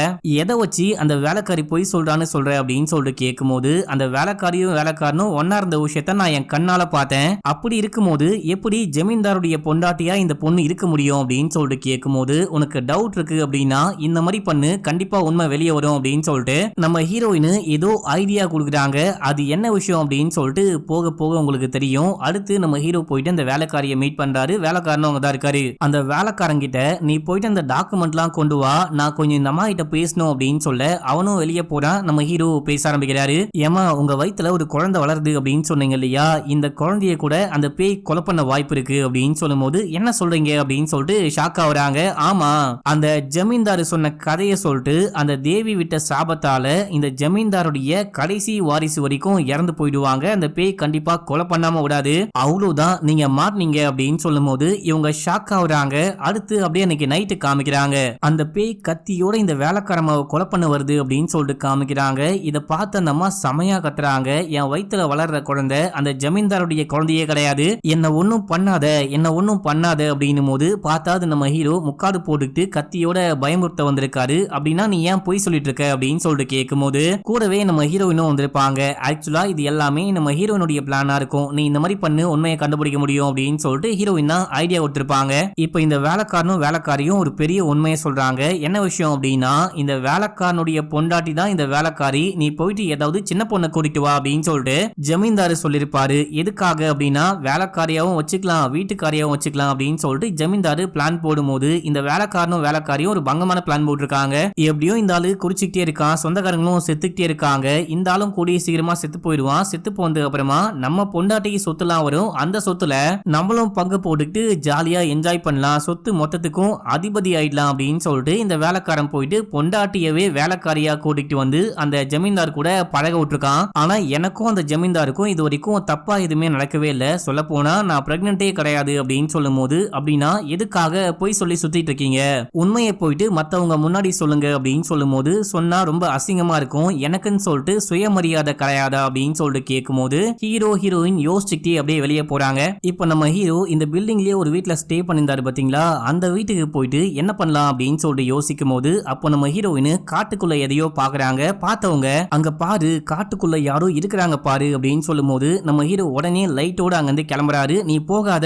எதை வச்சு அந்த வேலைக்காரி பொய் சொல்றான்னு சொல்ற அப்படின்னு சொல்லிட்டு கேட்கும் போது, அந்த வேலைக்காரனும் ஒன்னா இருந்த விஷயத்த நான் என் கண்ணால பார்த்தேன், அப்படி இருக்கும்போது எப்படி ஜமீன்தாருடைய பொண்டாட்டியா இந்த பொண்ணு இருக்க முடியும் அப்படின்னு சொல்லிட்டு கேட்கும் போது, உனக்கு டவுட் இருக்கு அப்படின்னா இந்த மாதிரி பண்ணு, கண்டிப்பா உண்மை வெளியே வரும் அப்படின்னு சொல்லிட்டு நம்ம ஹீரோயின் ஏதோ ஐடியா கொடுக்குறாங்க. அது என்ன விஷயம் அப்படின்னு சொல்லிட்டு போக போக உங்களுக்கு தெரியும். அடுத்து நம்ம ஹீரோ போயிட்டு அந்த வேலைக்காரியை மீட் பண்றாரு. வேலைக்காரனும் அங்க தான் இருக்காரு. அந்த வேலைக்காரங்கிட்ட நீ போயிட்டு அந்த டாக்குமெண்ட்லாம் கொண்டு வா, நான் கொஞ்சம் இந்த அம்மா கிட்ட பேசணும் அப்படின்னு சொல்ல, அவனும் வெளியே போறான். நம்ம ஹீரோ பேச ஆரம்பிக்கிறாரு. ஏமா, உங்க வயித்துல ஒரு குழந்தை வளருது அப்படின்னு சொன்னீங்க இல்லையா, இந்த குழந்தைய கூட அந்த பேய் கொலை பண்ண வாய்ப்பு இருக்கு அப்படின்னு சொல்லும் போது, என்ன சொல்றீங்க அப்படின்னு சொல்லிட்டு ஷாக் ஆகுறாங்க. ஆமா, அந்த ஜமீன்தார் சொன்ன கதையை சொல்லிட்டு அந்த தேவி விட்ட சாபத்தால இந்த ஜமீன்தாருடைய கடைசி வாரிசு வரைக்கும் இறந்து போயிடுவாங்க, அந்த பேய் கண்டிப்பா கொலை பண்ணாம விடாது, அவ்வளவுதான், நீங்க மாட்டினீங்க அப்படின்னு சொல்லும் போது இவங்க ஷாக் ஆகுறாங்க. அடுத்து அப்படியே அன்னைக்கு நைட்டு காமிக்கிறாங்க. அந்த பேய் கத்தியோட இந்த வேலைக்காரமாவை கொலை பண்ண வருது அப்படின்னு சொல்லிட்டு காமிக்கிறாங்க. இதை பார்த்து அந்த அம்மா செமையா கத்துறாங்க. என் வயித்துல வளர்ற குழந்தை அந்த ஜமீன்தாருடைய குழந்தையே கிடையாது, என்ன ஒன்னும் பண்ணாத அப்படின்னும் போது பார்த்தா நம்ம ஹீரோ முக்காடு போட்டுக்கிட்டு கத்தியோட பயமுறுத்த வந்திருக்காரு. அப்படின்னா நீ ஏன் போய் சொல்லிட்டு இருக்க அப்படின்னு சொல்லிட்டு கேட்கும் போது, கூடவே நம்ம ஹீரோயினும் வந்திருப்பாங்க. ஆக்சுவலா இது எல்லாமே நம்ம ஹீரோயினுடைய பிளானா இருக்கும், நீ இந்த மாதிரி பண்ணு உண்மையை கண்டுபிடிக்க முடியும் அப்படின்னு சொல்லிட்டு ஹீரோயின் தான் ஐடியா கொடுத்திருப்பாங்க. இப்ப இந்த வேலைக்காரியும் ஒரு பெரிய உண்மையை சொல்றாங்க. என்ன விஷயம் அப்படின்னா, இந்த வேலைக்காரனுடைய பொண்டாட்டி தான் இந்த வேலைக்காரி, நீ போயிட்டு ஏதாவது சின்ன பொண்ணை கூட்டிட்டு வா அப்படின்னு சொல்லிட்டு ஜமீன்தார் சொல்லிருப்பாரு. எதுக்காக அப்படின்னா வேலைக்காரியாவும் வச்சுக்கலாம் வீட்டுக்காரியாவும் வச்சுக்கலாம் அப்படின்னு சொல்லிட்டு ஜமீன்தார் பிளான் போடும்போது, இந்த வேலைக்காரியும் ஒரு பங்கமான பிளான் போட்டிருக்காங்க. எப்படியோ இந்த ஆளு குறிச்சுக்கிட்டே இருக்கான், சொந்தக்காரங்களும் செத்துக்கிட்டே இருக்காங்க, இந்த ஆளும் கூடிய சீக்கிரமா செத்து போயிடுவான். செத்து போனது அப்புறமா நம்ம பொண்டாட்டிக்கு சொத்துலாம் வரும், அந்த சொத்துல நம்மளும் பங்கு போட்டுக்கிட்டு ஜாலியா என்ஜாய் பண்ணலாம், சொத்து மொத்தத்துக்கும் அதிபதி ஆயிடலாம் அப்படின்னு சொல்லிட்டு இந்த வேலைக்காரன் போயிட்டு பொண்டாட்டியவே வேலைக்காரியா கூட்டிட்டு வந்து அந்த ஜமீன்தார் கூட பழக விட்டுருக்கான். ஆனா எனக்கும் அந்த ஜமீன்தாருக்கும் இது வரைக்கும் தப்பா எதுவுமே நடக்கவே இல்லை, சொல்ல போனா நான் பிரெக்னென்ட்டே கிடையாது அப்படின்னு சொல்லும் போது, அப்படின்னா எதுக்காக போய் சொல்லி சுத்திட்டு இருக்கீங்க, உண்மையை போயிட்டு மத்தவங்க முன்னாடி சொல்லுங்க அப்படின்னு சொல்லும் போது, சொன்னா ரொம்ப அசிங்கமா இருக்கும், எனக்குன்னு சொல்லிட்டு சுயமரியாதை கிடையாதா அப்படின்னு சொல்லிட்டு கேட்கும் போது ஹீரோயின் யோசிச்சுக்கிட்டே அப்படியே வெளியே போறாங்க. இப்ப நம்ம ஹீரோ இந்த பில்டிங்லயே ஒரு வீட்டுல ஸ்டே பண்ணியிருந்தாரு பாத்தீங்களா, அந்த வீட்டுக்கு போயிட்டு என்ன பண்ணலாம் அப்படின்னு சொல்லிட்டு யோசிக்கும் போது, அப்போ நம்ம ஹீரோயின் காட்டுக்குள்ள எதையோ பாக்குறாங்க. பார்த்தவங்க அங்க பாரு, காட்டுக்குள்ள யாரோ இருக்கிறாங்க பாரு அப்படின்னு சொல்லும் போது, நம்ம ஹீரோ உடனே லைட்டோட அங்க இருந்து கிளம்புறாரு. நீ போகாத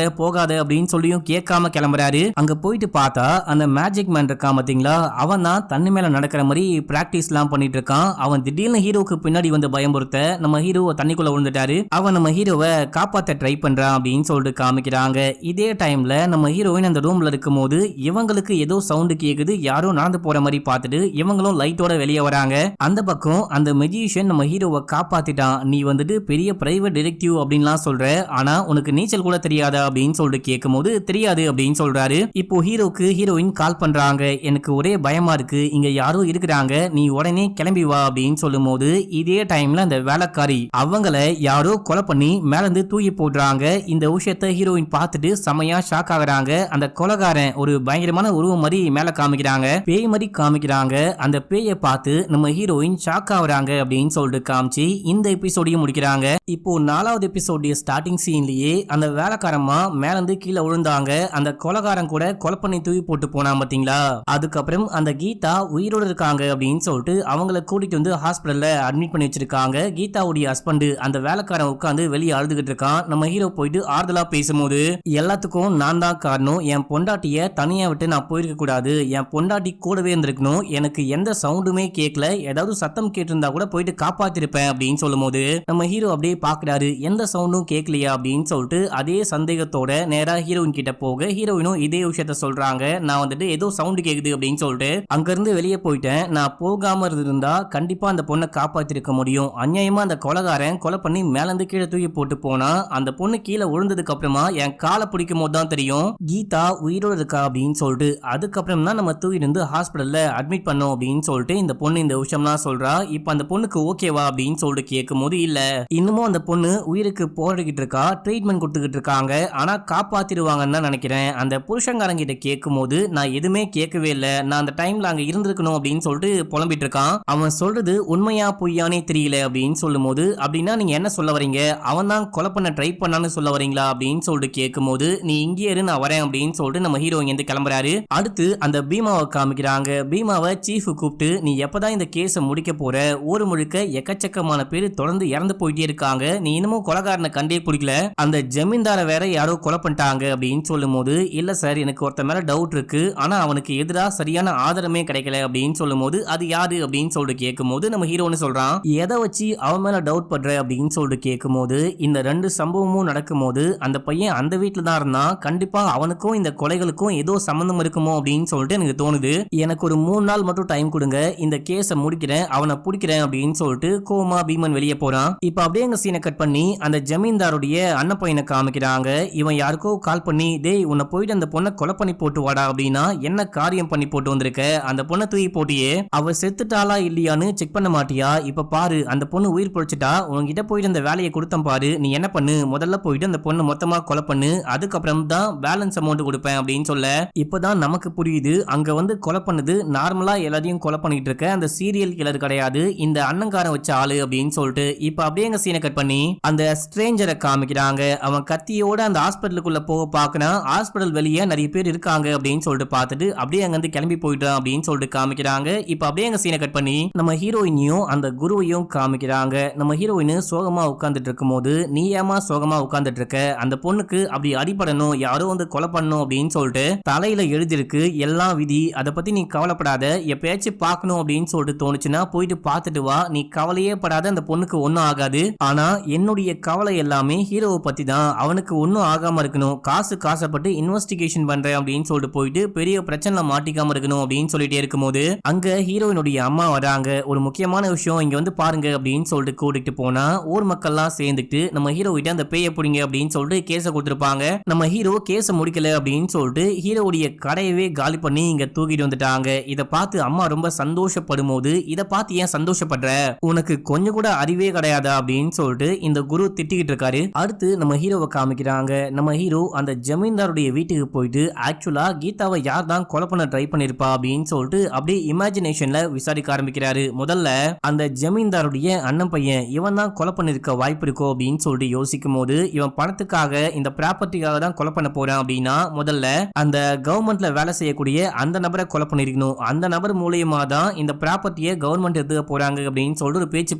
அப்படின்னு சொல்லியும் கேட்காம கிளம்புறாரு. அங்க போயிட்டு பார்த்தா அந்த மேஜிக் மேன் இருக்கான் பாத்தீங்களா, அவன் தான் தண்ணி மேல நடக்கிற மாதிரி பிராக்டிஸ் எல்லாம் பண்ணிட்டு இருக்கான். அவன் திடீர்னு ஹீரோக்கு பின்னாடி வந்து பயமுறுத்த நம்ம ஹீரோ தண்ணிக்குள்ள விழுந்துட்டாரு. அவன் நம்ம ஹீரோவை காப்பாத்த ட்ரை பண்றான் அப்படின்னு சொல்லிட்டு காமிக்கிறாங்க. இதே டைம்ல நம்ம ஹீரோயின் அந்த ரூம்ல இருக்கும் போது இவங்களுக்கு ஏதோ சவுண்ட் கேக்குது, யாரோ நடந்து போற மாதிரி பார்த்துட்டு இவங்களும் லைட்டோட வெளியே வராங்க. அந்த பக்கம் அந்த மெஜிஷியன் நம்ம ஹீரோவை காப்பாத்திட்டான், நீ வந்துட்டு பெரிய பிரைவேட் டிடெக்டிவ் அப்படின்லாம் சொல்ற, ஆனா உனக்கு நீச்சல் கூட தெரியாதா அப்படின்னு சொல்லிட்டு கேட்கும் போது தெரியாது அப்படின்னு சொல்றாரு. இப்போ ஹீரோக்கு ஹீரோயின் கால் பண்றாங்க, எனக்கு ஒரே பயமா இருக்கு, இங்க யாரோ இருக்கிறாங்க, நீ உடனே கிளம்பி வா அப்படின்னு சொல்லும் போது, இதே டைம்ல அந்த வேலைக்காரி அவங்கள யாரோ கொலை பண்ணி மேல இருந்து தூக்கி போடுறாங்க. இந்த விஷயத்தை ஹீரோயின் பார்த்துட்டு செமையா ஷாக் ஆகுறாங்க. அந்த கொலைகாரன் ஒரு பயங்கரமான உருவம் மாதிரி மேல காமிக்கிறாங்க, பேய் மாதிரி காமிக்கிறாங்க. அந்த பேயை பார்த்து நம்ம ஹீரோயின் ஷாக் ஆகுறாங்க அப்படின்னு சொல்லிட்டு காமிச்சு இந்த எபிசோடையும் முடிக்கிறாங்க. இப்போ 4வது எபிசோடைய ஸ்டார்டிங் சீன்லயே அந்த வேலைக்காரமா மேல இருந்து கீழே விழுந்தாங்க. அந்த கொலைகாரன் கூட கொலை பண்ணி தூக்கி போட்டு போனா பாத்தீங்களா, அதுக்கப்புறம் அந்த கீதா உயிரோடு இருக்காங்க அப்படின்னு சொல்லிட்டு அவங்கள கூட்டிட்டு வந்து ஹாஸ்பிட்டல்ல அட்மிட் பண்ணி வச்சிருக்காங்க. கீதாவுடைய ஹஸ்பண்ட் அந்த வேலைக்காரன் உட்கார்ந்து உட்காந்து வெளியே அழுதுகிட்டு இருக்கான். நம்ம ஹீரோ போயிட்டு ஆறுதலா பேசும்போது, எல்லாத்துக்கும் நான் தான் காரணம், என் பொண்டாட்டிய தனியா விட்டு நான் போயிருக்க கூடாது, என் பொண்டாட்டி கூடவே இருந்திருக்கணும், எனக்கு எந்த சவுண்டுமே கேட்கல, ஏதாவது சத்தம் கேட்டிருந்தா கூட போயிட்டு காப்பாத்திருப்பேன் அப்படின்னு சொல்லும்போது நம்ம ஹீரோ அப்படியே பாக்குறாரு. எந்த சவுண்டும் கேட்கலையா அப்படின்னு சொல்லிட்டு அதே சந்தேகத்தோட நேரா ஹீரோயின் கிட்ட போக ஹீரோயினும் இதே விஷயத்த சொல்றாங்க. நான் வந்துட்டு ஏதோ சவுண்ட் கேக்குது அப்படின்னு சொல்லிட்டு அங்க இருந்து வெளியே போயிட்டேன், நான் போகாம இருந்திருந்தா கண்டிப்பா அந்த பொண்ணை காப்பாத்திருக்க முடியும், அநியாயமா அந்த கொலைகாரன் கொலை பண்ணி மேலந்து கீழே தூக்கி போட்டு போனா, அந்த பொண்ணு கீழே விழுந்ததுக்கு அப்புறமா என் காலை பிடிக்கும் போது தான் தெரியும் கீதா உயிரோடு இருக்கா அப்படின்னு சொல்லிட்டு, அதுக்கப்புறம் தான் நம்ம தூக்கி இருந்து ஹாஸ்பிட்டல்ல அட்மிட் பண்ணோம் அப்படின்னு சொல்லிட்டு இந்த பொண்ணு இந்த விஷயம்லாம் சொல்றா. இப்ப அந்த பொண்ணுக்கு ஓகேவா அப்படின்னு சொல்லிட்டு கேட்கும் போது, இல்ல இன்னமும் அந்த பொண்ணு உயிருக்கு போராடிக்கிட்டு இருக்கா, ட்ரீட்மெண்ட் கொடுத்துக்கிட்டு இருக்காங்க, ஆனா காப்பாத்திடுவாங்கன்னு தான் நினைக்கிறேன். அந்த புருஷங்காரங்கிட்ட கேட்கும் போது நான் எதுவுமே கேட்கவே இல்லை, நான் அந்த டைம்ல அங்க இருந்திருக்கணும் அப்படின்னு சொல்லிட்டு புலம்பிட்டு இருக்கான். அவன் சொல்றது உண்மையா பொய்யானே தெரியல அப்படின்னு சொல்லும் போது, அப்படின்னா நீங்க என்ன சொல்ல வரீங்க, அவன் தான் கொலை பண்ண ட்ரை பண்ணான்னு சொல்ல வரீங்களா அப்படின்னு சொல்லிட்டு கேட்கும் போது, நீ இங்கே இரு நான் வரேன் அப்படின்னு சொல்லிட்டு நம்ம ஹீரோ இங்க கிளம்புறாரு. அடுத்து அந்த பீமாவை காமிக்கிறாங்க. பீமாவை சீஃப் கூப்பிட்டு, நீ எப்பதான் இந்த கேஸை முடிக்க போற, ஊர் முழுக்க எக்கச்சக்கமான பேர் தொடர்ந்து இறந்து போயிட்டே இருக்காங்க, நீ இன்னமும் கொலைகாரனை கண்டே பிடிக்கல, அந்த ஜமீன்தார வேற யாரோ கொலை பண்ணிட்டாங்க அப்படின்னு சொல்லும் போது, இல்ல சார் எனக்கு ஒருத்த மேல டவுட் இருக்கு, ஆனா அவனுக்கு எதிராக சரியான ஆதாரமே கிடைக்கல அப்படின்னு சொல்லும் போது, அது யாரு அப்படின்னு சொல்லிட்டு கேட்கும் போது நம்ம ஹீரோன்னு சொல்றான், எதை வச்சு அவன் மேல டவுட் பண்ற அப்படின்னு சொல்லிட்டு கேட்கும் போது, இந்த ரெண்டு சம்பவமும் நடக்கும் போது அந்த பையன் அந்த வீட்டுல தான் இருந்தான், கண்டிப்பா அவனுக்கும் இந்த கொலைகளுக்கும் ஏதோ சம்பந்தம் இருக்குமோ அப்படின்னு சொல்லிட்டு எனக்கு தோணுது, எனக்கு ஒரு 3 நாள் மட்டும் டைம் கொடுங்க, இந்த கேஸை முடிக்கிறேன், அவனை பிடிக்கிறேன் அப்படின்னு சொல்லிட்டு கோமா பீமன் வெளியே போறான். இப்ப அப்படியே எங்க சீனை கட் பண்ணி அந்த ஜமீன்தாருடைய அண்ணன் பையனை காமிக்கிறாங்க. இவன் யாருக்கோ கால் பண்ணி, டேய் உன்னை போயிட்டு அந்த பொண்ணை கொலை பண்ணி போட்டு வாடா அப்படின்னா, என்ன காரியம் பண்ணி போட்டு வந்திருக்க, அந்த பொண்ணை தூக்கி போட்டியே, அவ செத்துட்டாளா இல்லையான்னு செக் பண்ண மாட்டியா, இப்ப பாரு அந்த பொண்ணு உயிர் பொழைச்சிட்டா, உன்கிட்ட போயிட்டு அந்த வேலையை கொடுத்தம் பாரு, நீ என்ன பண்ணு, முதல்ல போயிட்டு அந்த பொண்ணை மொத்தமா கொலை பண்ணு, அதுக்கப்புறம் தான் பேலன்ஸ் அமௌண்ட் கொடுப்பேன் அப்படின்னு சொல்ல, இப்பதான் நமக்கு புரியுது அங்க வந்து கொலை பண்ணது நார்மலா எல்லாத்தையும் கொலை பண்ணிட்டு இருக்க அந்த சீரியல் கில்லர் கிடையாது, இந்த அண்ணங்காரன் வச்ச ஆளு அப்படின்னு சொல்லிட்டு இப்ப அப்படியே எங்க சீனை கட் பண்ணி அந்த ஸ்ட்ரேஞ்சரை காமிக்கிறாங்க. அவன் கத்தியோட அந்த ஹாஸ்பிட்டலுக்குள்ள போக பாக்குறான், ஹாஸ்பிட்டல் வெளியே நிறைய பேர் இருக்காங்க அப்படின்னு சொல்லிட்டு பார்த்துட்டு அப்படியே அங்க இருந்து கிளம்பி போயிட்டான் அப்படின்னு சொல்லிட்டு காமிக்கிறாங்க. இப்ப அப்படியே எங்க சீனை கட் பண்ணி நம்ம ஹீரோயினையும் அந்த குருவையும் காமிக்கிறாங்க. நம்ம ஹீரோயின் சோகமா உட்கார்ந்துட்டு இருக்கும் போது, நீ ஏமா சோகமா உட்கார்ந்துட்டு இருக்க, அந்த பொண்ணுக்கு அப்படி அடிபடணும், யாரோ வந்து கொலை பண்ணணும் அப்படின்னு சொல்லிட்டு தலையில எழுதிருக்கு, எல்லாம் விதி, அதை பத்தி நீ கவலைப்படாத, எப்பயாச்சும் பார்க்கணும் அப்படின்னு சொல்லிட்டு தோணுச்சுன்னா போயிட்டு பார்த்துட்டு வா, நீ கவலையே படாத, அந்த பொண்ணுக்கு ஒன்னும் ஆகாது, ஆனா என்னுடைய கவலை எல்லாமே ஹீரோவை பத்தி தான், அவனுக்கு ஒன்னும் ஆகாம இருக்கணும், காசப்பட்டு இன்வெஸ்டிகேஷன் பண்றேன் அப்படின்னு சொல்லிட்டு போயிட்டு பெரிய பிரச்சனை மாட்டிக்காம இருக்கணும் அப்படின்னு சொல்லிட்டே இருக்கும்போது அங்க ஹீரோயினுடைய அம்மா வராங்க. ஒரு முக்கியமான விஷயம் இங்க வந்து பாருங்க அப்படின்னு சொல்லிட்டு கூட்டிட்டு போனா ஊர் மக்கள்லாம் சேர்ந்துட்டு நம்ம ஹீரோ கிட்ட அந்த பேய பிடிங்க அப்படின்னு சொல்லிட்டு கேஸ கொடுத்திருப்பாங்க. நம்ம ஹீரோ கேஸ முடிக்கல அப்படின்னு சொல்லிட்டு ஹீரோவுடைய கடையவே காலி பண்ணி இங்க தூக்கிட்டு வந்துட்டாங்க. இத பார்த்து அம்மா ரொம்ப சந்தோஷப்படும் போது, இத பார்த்து ஏன் சந்தோஷப்படுற, உனக்கு கொஞ்சம் கூட அறிவே கிடையாதா அப்படின்னு சொல்லிட்டு இந்த குரு திட்டிக்கிட்டு இருக்காரு. அடுத்து நம்ம ஹீரோவை காமிக்கிறாங்க. நம்ம ஹீரோ அந்த ஜமீன்தாருடைய வீட்டுக்கு போயிட்டு ஆக்சுவலா கீதாவை யார் தான் கொலை பண்ண ட்ரை பண்ணிருப்பா அப்படின்னு சொல்லிட்டு அப்படியே இமேஜினேஷன்ல விசாரிக்க ஆரம்பிக்கிறாரு. முதல்ல அந்த ஜமீன்தாருடைய அண்ணன் பையன் இவன் தான் கொலை பண்ணிருக்க வாய்ப்பு இருக்கோ அப்படின்னு சொல்லிட்டு யோசிக்கும் போது, இவன் பணத்துக்காக இந்த ப்ராப்பர்ட்டிக்காக தான் கொலை பண்ண போறான் அப்படின்னா, முதல்ல அந்த கவர்மெண்ட்ல வேலை செய்யக்கூடிய அந்த நபரை கொலை பண்ணிருக்கணும், அந்த நபர் மூலியமா தான் இந்த ப்ராப்பர்ட்டியை கவர்மெண்ட் எடுத்துக்க போறாங்க அப்படின்னு சொல்லிட்டு ஒரு பேச்சு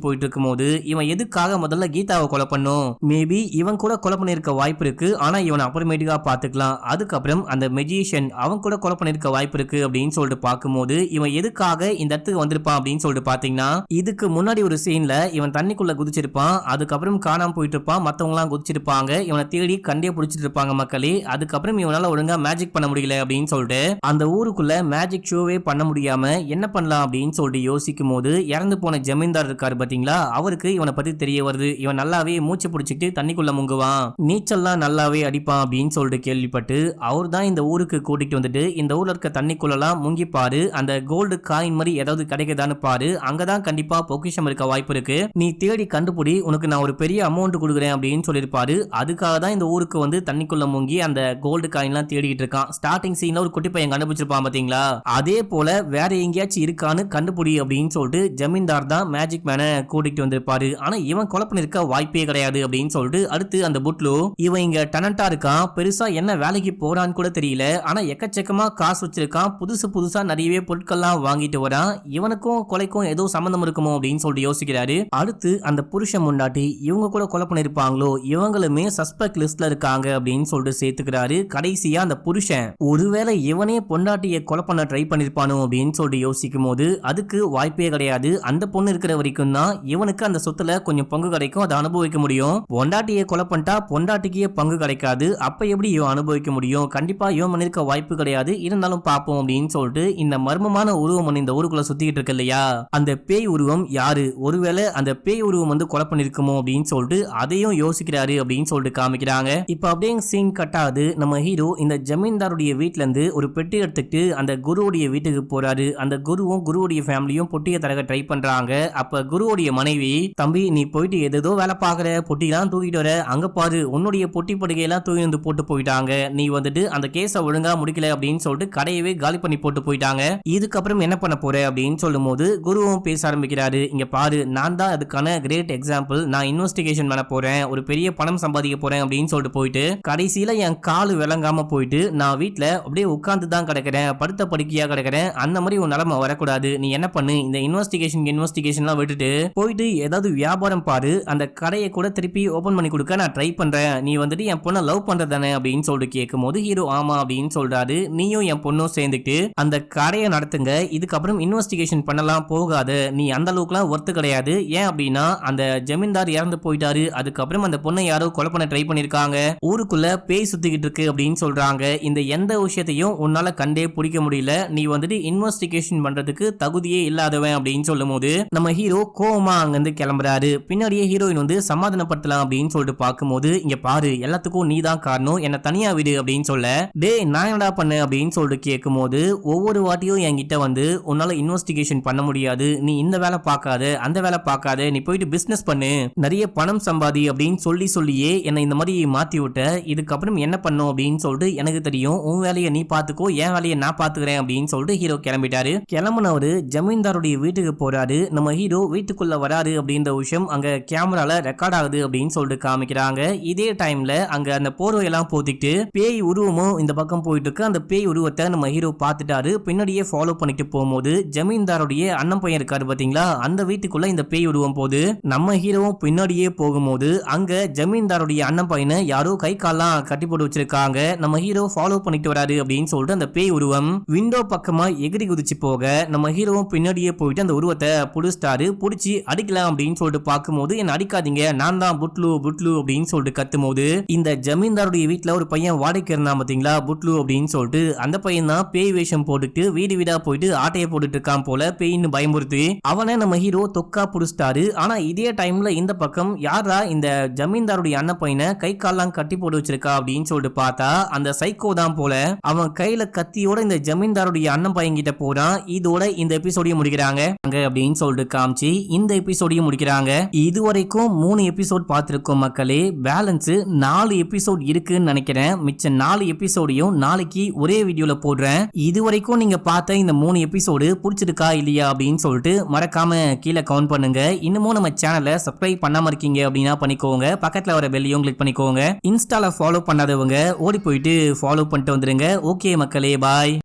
போயிட்டு இருக்கும் போது, இவன் எதுக்காக முதல்ல கீதாவை கொலை பண்ணும், மேபி இவன் கூட கொலை பண்ணிருக்க வாய்ப்பு இருக்கு, ஆனா இவன் அப்புறமேட்டுக்கா பாத்துக்கலாம், அதுக்கப்புறம் அந்த மெஜிஷியன் அவன் கூட கொலை பண்ணிருக்க வாய்ப்பு இருக்கு அப்படின்னு சொல்லிட்டு பார்க்கும்போது, இவன் எதுக்காக இந்த இடத்துக்கு வந்திருப்பான் அப்படின்னு சொல்லிட்டு பாத்தீங்கன்னா, இதுக்கு முன்னாடி ஒரு சீன்ல இவன் தண்ணிக்குள்ள குதிச்சிருப்பான், அதுக்கப்புறம் காணாம போயிட்டு இருப்பான், மத்தவங்க எல்லாம் குதிச்சிருப்பாங்க, இவனை தேடி கண்டே பிடிச்சிட்டு இருப்பாங்க மக்களே, அதுக்கப்புறம் இவனால ஒழுங்கா மேஜிக் பண்ண முடியல அப்படின்னு சொல்லிட்டு அந்த ஊருக்குள்ள மேஜிக் ஷோவே பண்ண முடியாம என்ன பண்ணலாம் அப்படின்னு சொல்லிட்டு யோசிக்கும் போது, இறந்து போன ஜமீன்தார் இருக்காரு பாத்தீங்களா, அவருக்கு இவனை பத்தி தெரிய வருது, இவன் நல்லாவே மூச்சு பிடிச்சிட்டு தண்ணிக்குள்ள முங்குவான், நீச்சல்லாம் நல்லாவே அடிப்பான் அப்படின்னு சொல்லிட்டு கேள்விப்பட்டு அவர் தான் இந்த ஊருக்கு கூட்டிட்டு வந்துட்டு இந்த ஊர்ல இருக்க தண்ணிக்குள்ளலாம் முங்கி பாரு, அந்த கோல்டு காயின் மாதிரி ஏதாவது கிடைக்குதான்னு பாரு, அங்கதான் கண்டிப்பா பொக்கிஷம் இருக்க வாய்ப்பு இருக்கு, நீ தேடி கண்டுபிடி, உனக்கு நான் ஒரு பெரிய அமௌண்ட் கொடுக்குறேன் அப்படின்னு சொல்லிருப்பாரு. அதுக்காக தான் இந்த ஊருக்கு வந்து தண்ணிக்குள்ள முங்கி அந்த கோல்டு காயின்லாம் தேடிட்டு இருக்கான். ஸ்டார்டிங் சீன்ல ஒரு குட்டி பையன் கண்டுபிடிச்சிருப்பான் பாத்தீங்களா, அதே போல வேற எங்கேயாச்சும் இருக்கான்னு கண்டுபிடி அப்படின்னு சொல்லிட்டு ஜமீன்தார் தான் மேஜிக் மேனை கூட்டிட்டு வந்திருப்பாரு. ஆனா இவன் கொலை பண்ணிருக்க வாய்ப்பே கிடையாது அப்படின்னு சொல்லிட்டு அடுத்து அந்த புட்லு இவன் இங்க டனண்டா இருக்கான், பெருசா என்ன வேலைக்கு போறான்னு கூட தெரியல, ஆனா எக்கச்சக்கமா காசு வச்சிருக்கான், புதுசா நிறையவே பொருட்கள்லாம் வாங்கிட்டு வரான், இவனுக்கும் கொலைக்கும் ஏதோ சம்பந்தம் இருக்குமோ அப்படின்னு சொல்லிட்டு யோசிக்கிறாரு. அடுத்து அந்த புருஷன் முன்னாடி இவங்க இவங்க கூட கொலை பண்ணிருப்பாங்களோ, இவங்களுமே சஸ்பெக்ட் லிஸ்ட்ல இருக்காங்க அப்படின்னு சொல்லிட்டு சேர்த்துக்கிறாரு. கடைசியா அந்த புருஷன் ஒருவேளை இவனே பொண்டாட்டியை கொலை பண்ண ட்ரை பண்ணிருப்பானோ அப்படின்னு சொல்லிட்டு யோசிக்கும் போது அதுக்கு வாய்ப்பே கிடையாது. அந்த பொண்ணு இருக்கிற வரைக்கும் தான் இவனுக்கு அந்த சொத்துல கொஞ்சம் பங்கு கிடைக்கும், அதை அனுபவிக்க முடியும். பொண்டாட்டியை கொலை பண்ணிட்டா பொண்டாட்டிக்கே பங்கு கிடைக்காது, அப்ப எப்படி இவன் அனுபவிக்க முடியும்? கண்டிப்பா இவன் பண்ணிருக்க வாய்ப்பு கிடையாது. இருந்தாலும் பார்ப்போம் அப்படின்னு சொல்லிட்டு இந்த மர்மமான உருவம் இந்த ஊருக்குள்ள சுத்திக்கிட்டு இருக்கு இல்லையா, அந்த பேய் உருவம் யாரு, ஒருவேளை அந்த பேய் உருவம் வந்து கொலை பண்ணிருக்குமோ அப்படின்னு சொல்லிட்டு அதையும் யோசிக்கிறாரு அப்படின்னு சொல்லிட்டு காமிக்கிறாங்க. இப்ப அப்படியே சீன் கட்டாது. நம்ம ஹீரோ இந்த ஜமீன்தாருடைய வீட்டுல இருந்து ஒரு பெட்டி எடுத்துக்கிட்டு அந்த குருவுடைய வீட்டுக்கு போறாரு. அந்த குருவும் குருவுடைய ஃபேமிலியும் பொட்டியை தரக ட்ரை பண்றாங்க. அப்ப குருவுடைய மனைவி, தம்பி நீ போயிட்டு ஏதோ வேலை பாக்குற, பொட்டிலாம் தூக்கிட்டு வர, அங்க பாரு உன்னுடைய பொட்டி படுகையெல்லாம் தூக்கி வந்து போட்டு போயிட்டாங்க, நீ வந்துட்டு அந்த கேஸை ஒழுங்கா முடிக்கல அப்படின்னு சொல்லிட்டு கடையவே காலி பண்ணி போட்டு போயிட்டாங்க, இதுக்கப்புறம் என்ன பண்ண போற அப்படின்னு சொல்லும் போது குருவும் பேச ஆரம்பிக்கிறாரு. இங்க பாரு, நான் தான் அதுக்கான கிரேட் எக்ஸாம்பிள், நான் இன்வெஸ்டிகேஷன் பண்ண போறேன், ஒரு பெரிய பணம் சம்பாதிக்க போறேன் அப்படின்னு சொல்லிட்டு போயிட்டு கடைசியில என் காலு விளங்காம போயிட்டு நான் வீட்டுல அப்படியே உட்கார்ந்து தான் கிடக்கிறேன், படுத்த படுக்கையா கிடக்கிறேன், அந்த மாதிரி ஒரு நிலைமை வரக்கூடாது. நீ என்ன பண்ணு, இந்த இன்வெஸ்டிகேஷன்லாம் விட்டுட்டு போயிட்டு ஏதாவது வியாபாரம் பாரு, அந்த கடையை கூட திருப்பி ஓபன் பண்ணி கொடுக்க நான் ட்ரை பண்றேன், நீ வந்துட்டு என் பொண்ணை லவ் பண்றதானே அப்படின்னு சொல்லிட்டு கேட்கும் போது ஹீரோ ஆமா அப்படின்னு சொல்றாரு. நீயும் என் பொண்ணும் சேர்ந்துட்டு அந்த கடையை நடத்துங்க, இதுக்கப்புறம் இன்வெஸ்டிகேஷன் பண்ணலாம், போகாது, நீ அந்த அளவுக்குலாம் ஒர்த்து கிடையாது. ஏன் அப்படின்னா அந்த ஜமீன்தார் இறந்து போயிட்டாரு, அதுக்கப்புறம் அந்த பொண்ணை யாரோ கொலை பண்ண ட்ரை பண்ணிருக்காங்க, ஊருக்குள்ள பேய் சுத்திக்கிட்டு இருக்கு அப்படின்னு சொல்றாங்க. இந்த எந்த விஷயத்தையும் உன்னால கண்டே பிடிக்க முடியல, நீ வந்துட்டு இன்வெஸ்டிகேஷன் பண்றதுக்கு தகுதியே இல்லாதவன் அப்படின்னு சொல்லும் போது நம்ம ஹீரோ கோவமா அங்கிருந்து கிளம்புறாரு. பின்னாடியே ஹீரோயின் வந்து சமாதானப்படுத்தலாம் அப்படின்னு சொல்லிட்டு பார்க்கும்போது இங்க பாரு, எல்லாத்துக்கும் நீ தான் காரணம், என்ன தனியா விடு அப்படின்னு சொல்ல, டே நான் என்னடா பண்ண அப்படின்னு சொல்லிட்டு கேட்கும் போது ஒவ்வொரு வாட்டியும் என்கிட்ட வந்து உன்னால இன்வெஸ்டிகேஷன் பண்ண முடியாது, நீ இந்த வேலை பார்க்காத அந்த வேலை பார்க்காத, நீ போயிட்டு பிசினஸ் பண்ணு, நிறைய பணம் சம்பாதி அப்படின்னு சொல்லியே என்னை இந்த மாதிரி மாத்தி விட்ட, இதுக்கப்புறம் என்ன பண்ணும் அப்படின்னு சொல்லிட்டு எனக்கு தெரியும், உன் வேலையை நீ பாத்துக்கோ, என் வேலையை நான் பாத்துக்கிறேன் அப்படின்னு சொல்லிட்டு ஹீரோ கிளம்பிட்டாரு. கிளம்புனவரு ஜமீன்தாருடைய வீட்டுக்கு போறாரு. நம்ம ஹீரோ வீட்டுக்குள்ள வராரு அப்படின்ற விஷயம் அங்க கேமரால ரெக்கார்ட் ஆகுது அப்படின்னு சொல்லிட்டு காமிக்கிறாங்க. இதே டைம்ல அங்க அந்த போர்வையெல்லாம் போத்திட்டு பேய் உருவமும் இந்த பக்கம் போயிட்டு இருக்கு. அந்த பேய் உருவத்தை நம்ம ஹீரோ பாத்துட்டாரு. பின்னாடியே ஃபாலோ பண்ணிட்டு போகும்போது ஜமீன்தாருடைய அண்ணன் பையன் இருக்காரு பாத்தீங்களா, அந்த வீட்டுக்குள்ள இந்த பேய் உருவம் போது நம்ம ஹீரோவும் பின்னாடியே போகும்போது அங்க ஜமீன்தாருடைய அண்ணன் பையனை யாரோ கை கால்லாம் கட்டி போட்டு வச்சிருக்காங்க. நம்ம ஹீரோ ஃபாலோ பண்ணிட்டு வராரு அப்படின்னு சொல்லிட்டு அந்த பேய் உருவம் விண்டோ பக்கமா எகிரி குதிச்சு போக நம்ம ஹீரோவும் பின்னாடியே போயிட்டு அந்த உருவத்தை புடிச்சிட்டாரு. புடிச்சு அடிக்கலாம் அப்படின்னு சொல்லிட்டு பார்க்கும்போது என்ன அடிக்காதீங்க, நான் தான் புட்லு புட்லு அப்படின்னு சொல்லிட்டு கத்தும் போது இந்த ஜமீன்தாருடைய வீட்டுல ஒரு பையன் வாடகைக்கு இருந்தான் பாத்தீங்களா, புட்லு அப்படின்னு சொல்லிட்டு, அந்த பையன் தான் பேய் வேஷம் போட்டுட்டு வீடு வீடா போயிட்டு ஆட்டையை போட்டுட்டு இருக்கான் போல, பேயின்னு பயமுறுத்தி அவனை நம்ம ஹீரோ தொக்கா புடிச்சிட்டாரு. ஆனா இதே டைம்ல இந்த பக்கம் யாரா இந்த ஜமீன்தாருடைய அண்ணன் பையனை கை கால்லாம் கட்டி போட்டு வச்சிருக்கா அப்படின்னு சொல்லிட்டு பார்த்தா அந்த சைக்கோ தான் போல. அவன் கையில கத்தியோட இந்த ஜமீன்தாருடைய அண்ணன் பையன் கிட்ட போறான். இதோட இந்த எபிசோடையும் முடிக்கிறாங்க அப்படின்னு சொல்லிட்டு காமிச்சு இந்த எபிசோடையும் முடிக்கிறாங்க. இதுவரைக்கும் 3 எபிசோட் பார்த்திருக்கோம் மக்களே, பேலன்ஸ் 4 எபிசோட் இருக்குன்னு நினைக்கிறேன். மிச்ச 4 எபிசோடையும் நாளைக்கு ஒரே வீடியோல போடுறேன். இதுவரைக்கும் நீங்க பார்த்த இந்த 3 எபிசோடு பிடிச்சிருக்கா இல்லையா அப்படின்னு சொல்லிட்டு மறக்காம கீழே கவுண்ட் பண்ணுங்க. இன்னமும் நம்ம சேனலை சப்ஸ்கிரைப் பண்ணாம இருக்கீங்க அப்படின்னா பண்ணிக்கோங்க, பக்கத்துல வர பெல்லையும் கிளிக் பண்ணிக்கோங்க. இன்ஸ்டால ஃபாலோ பண்ணாதவங்க ஓடி போயிட்டு ஃபாலோ பண்ணிட்டு வந்துருங்க. ஓகே மக்களே, பாய்.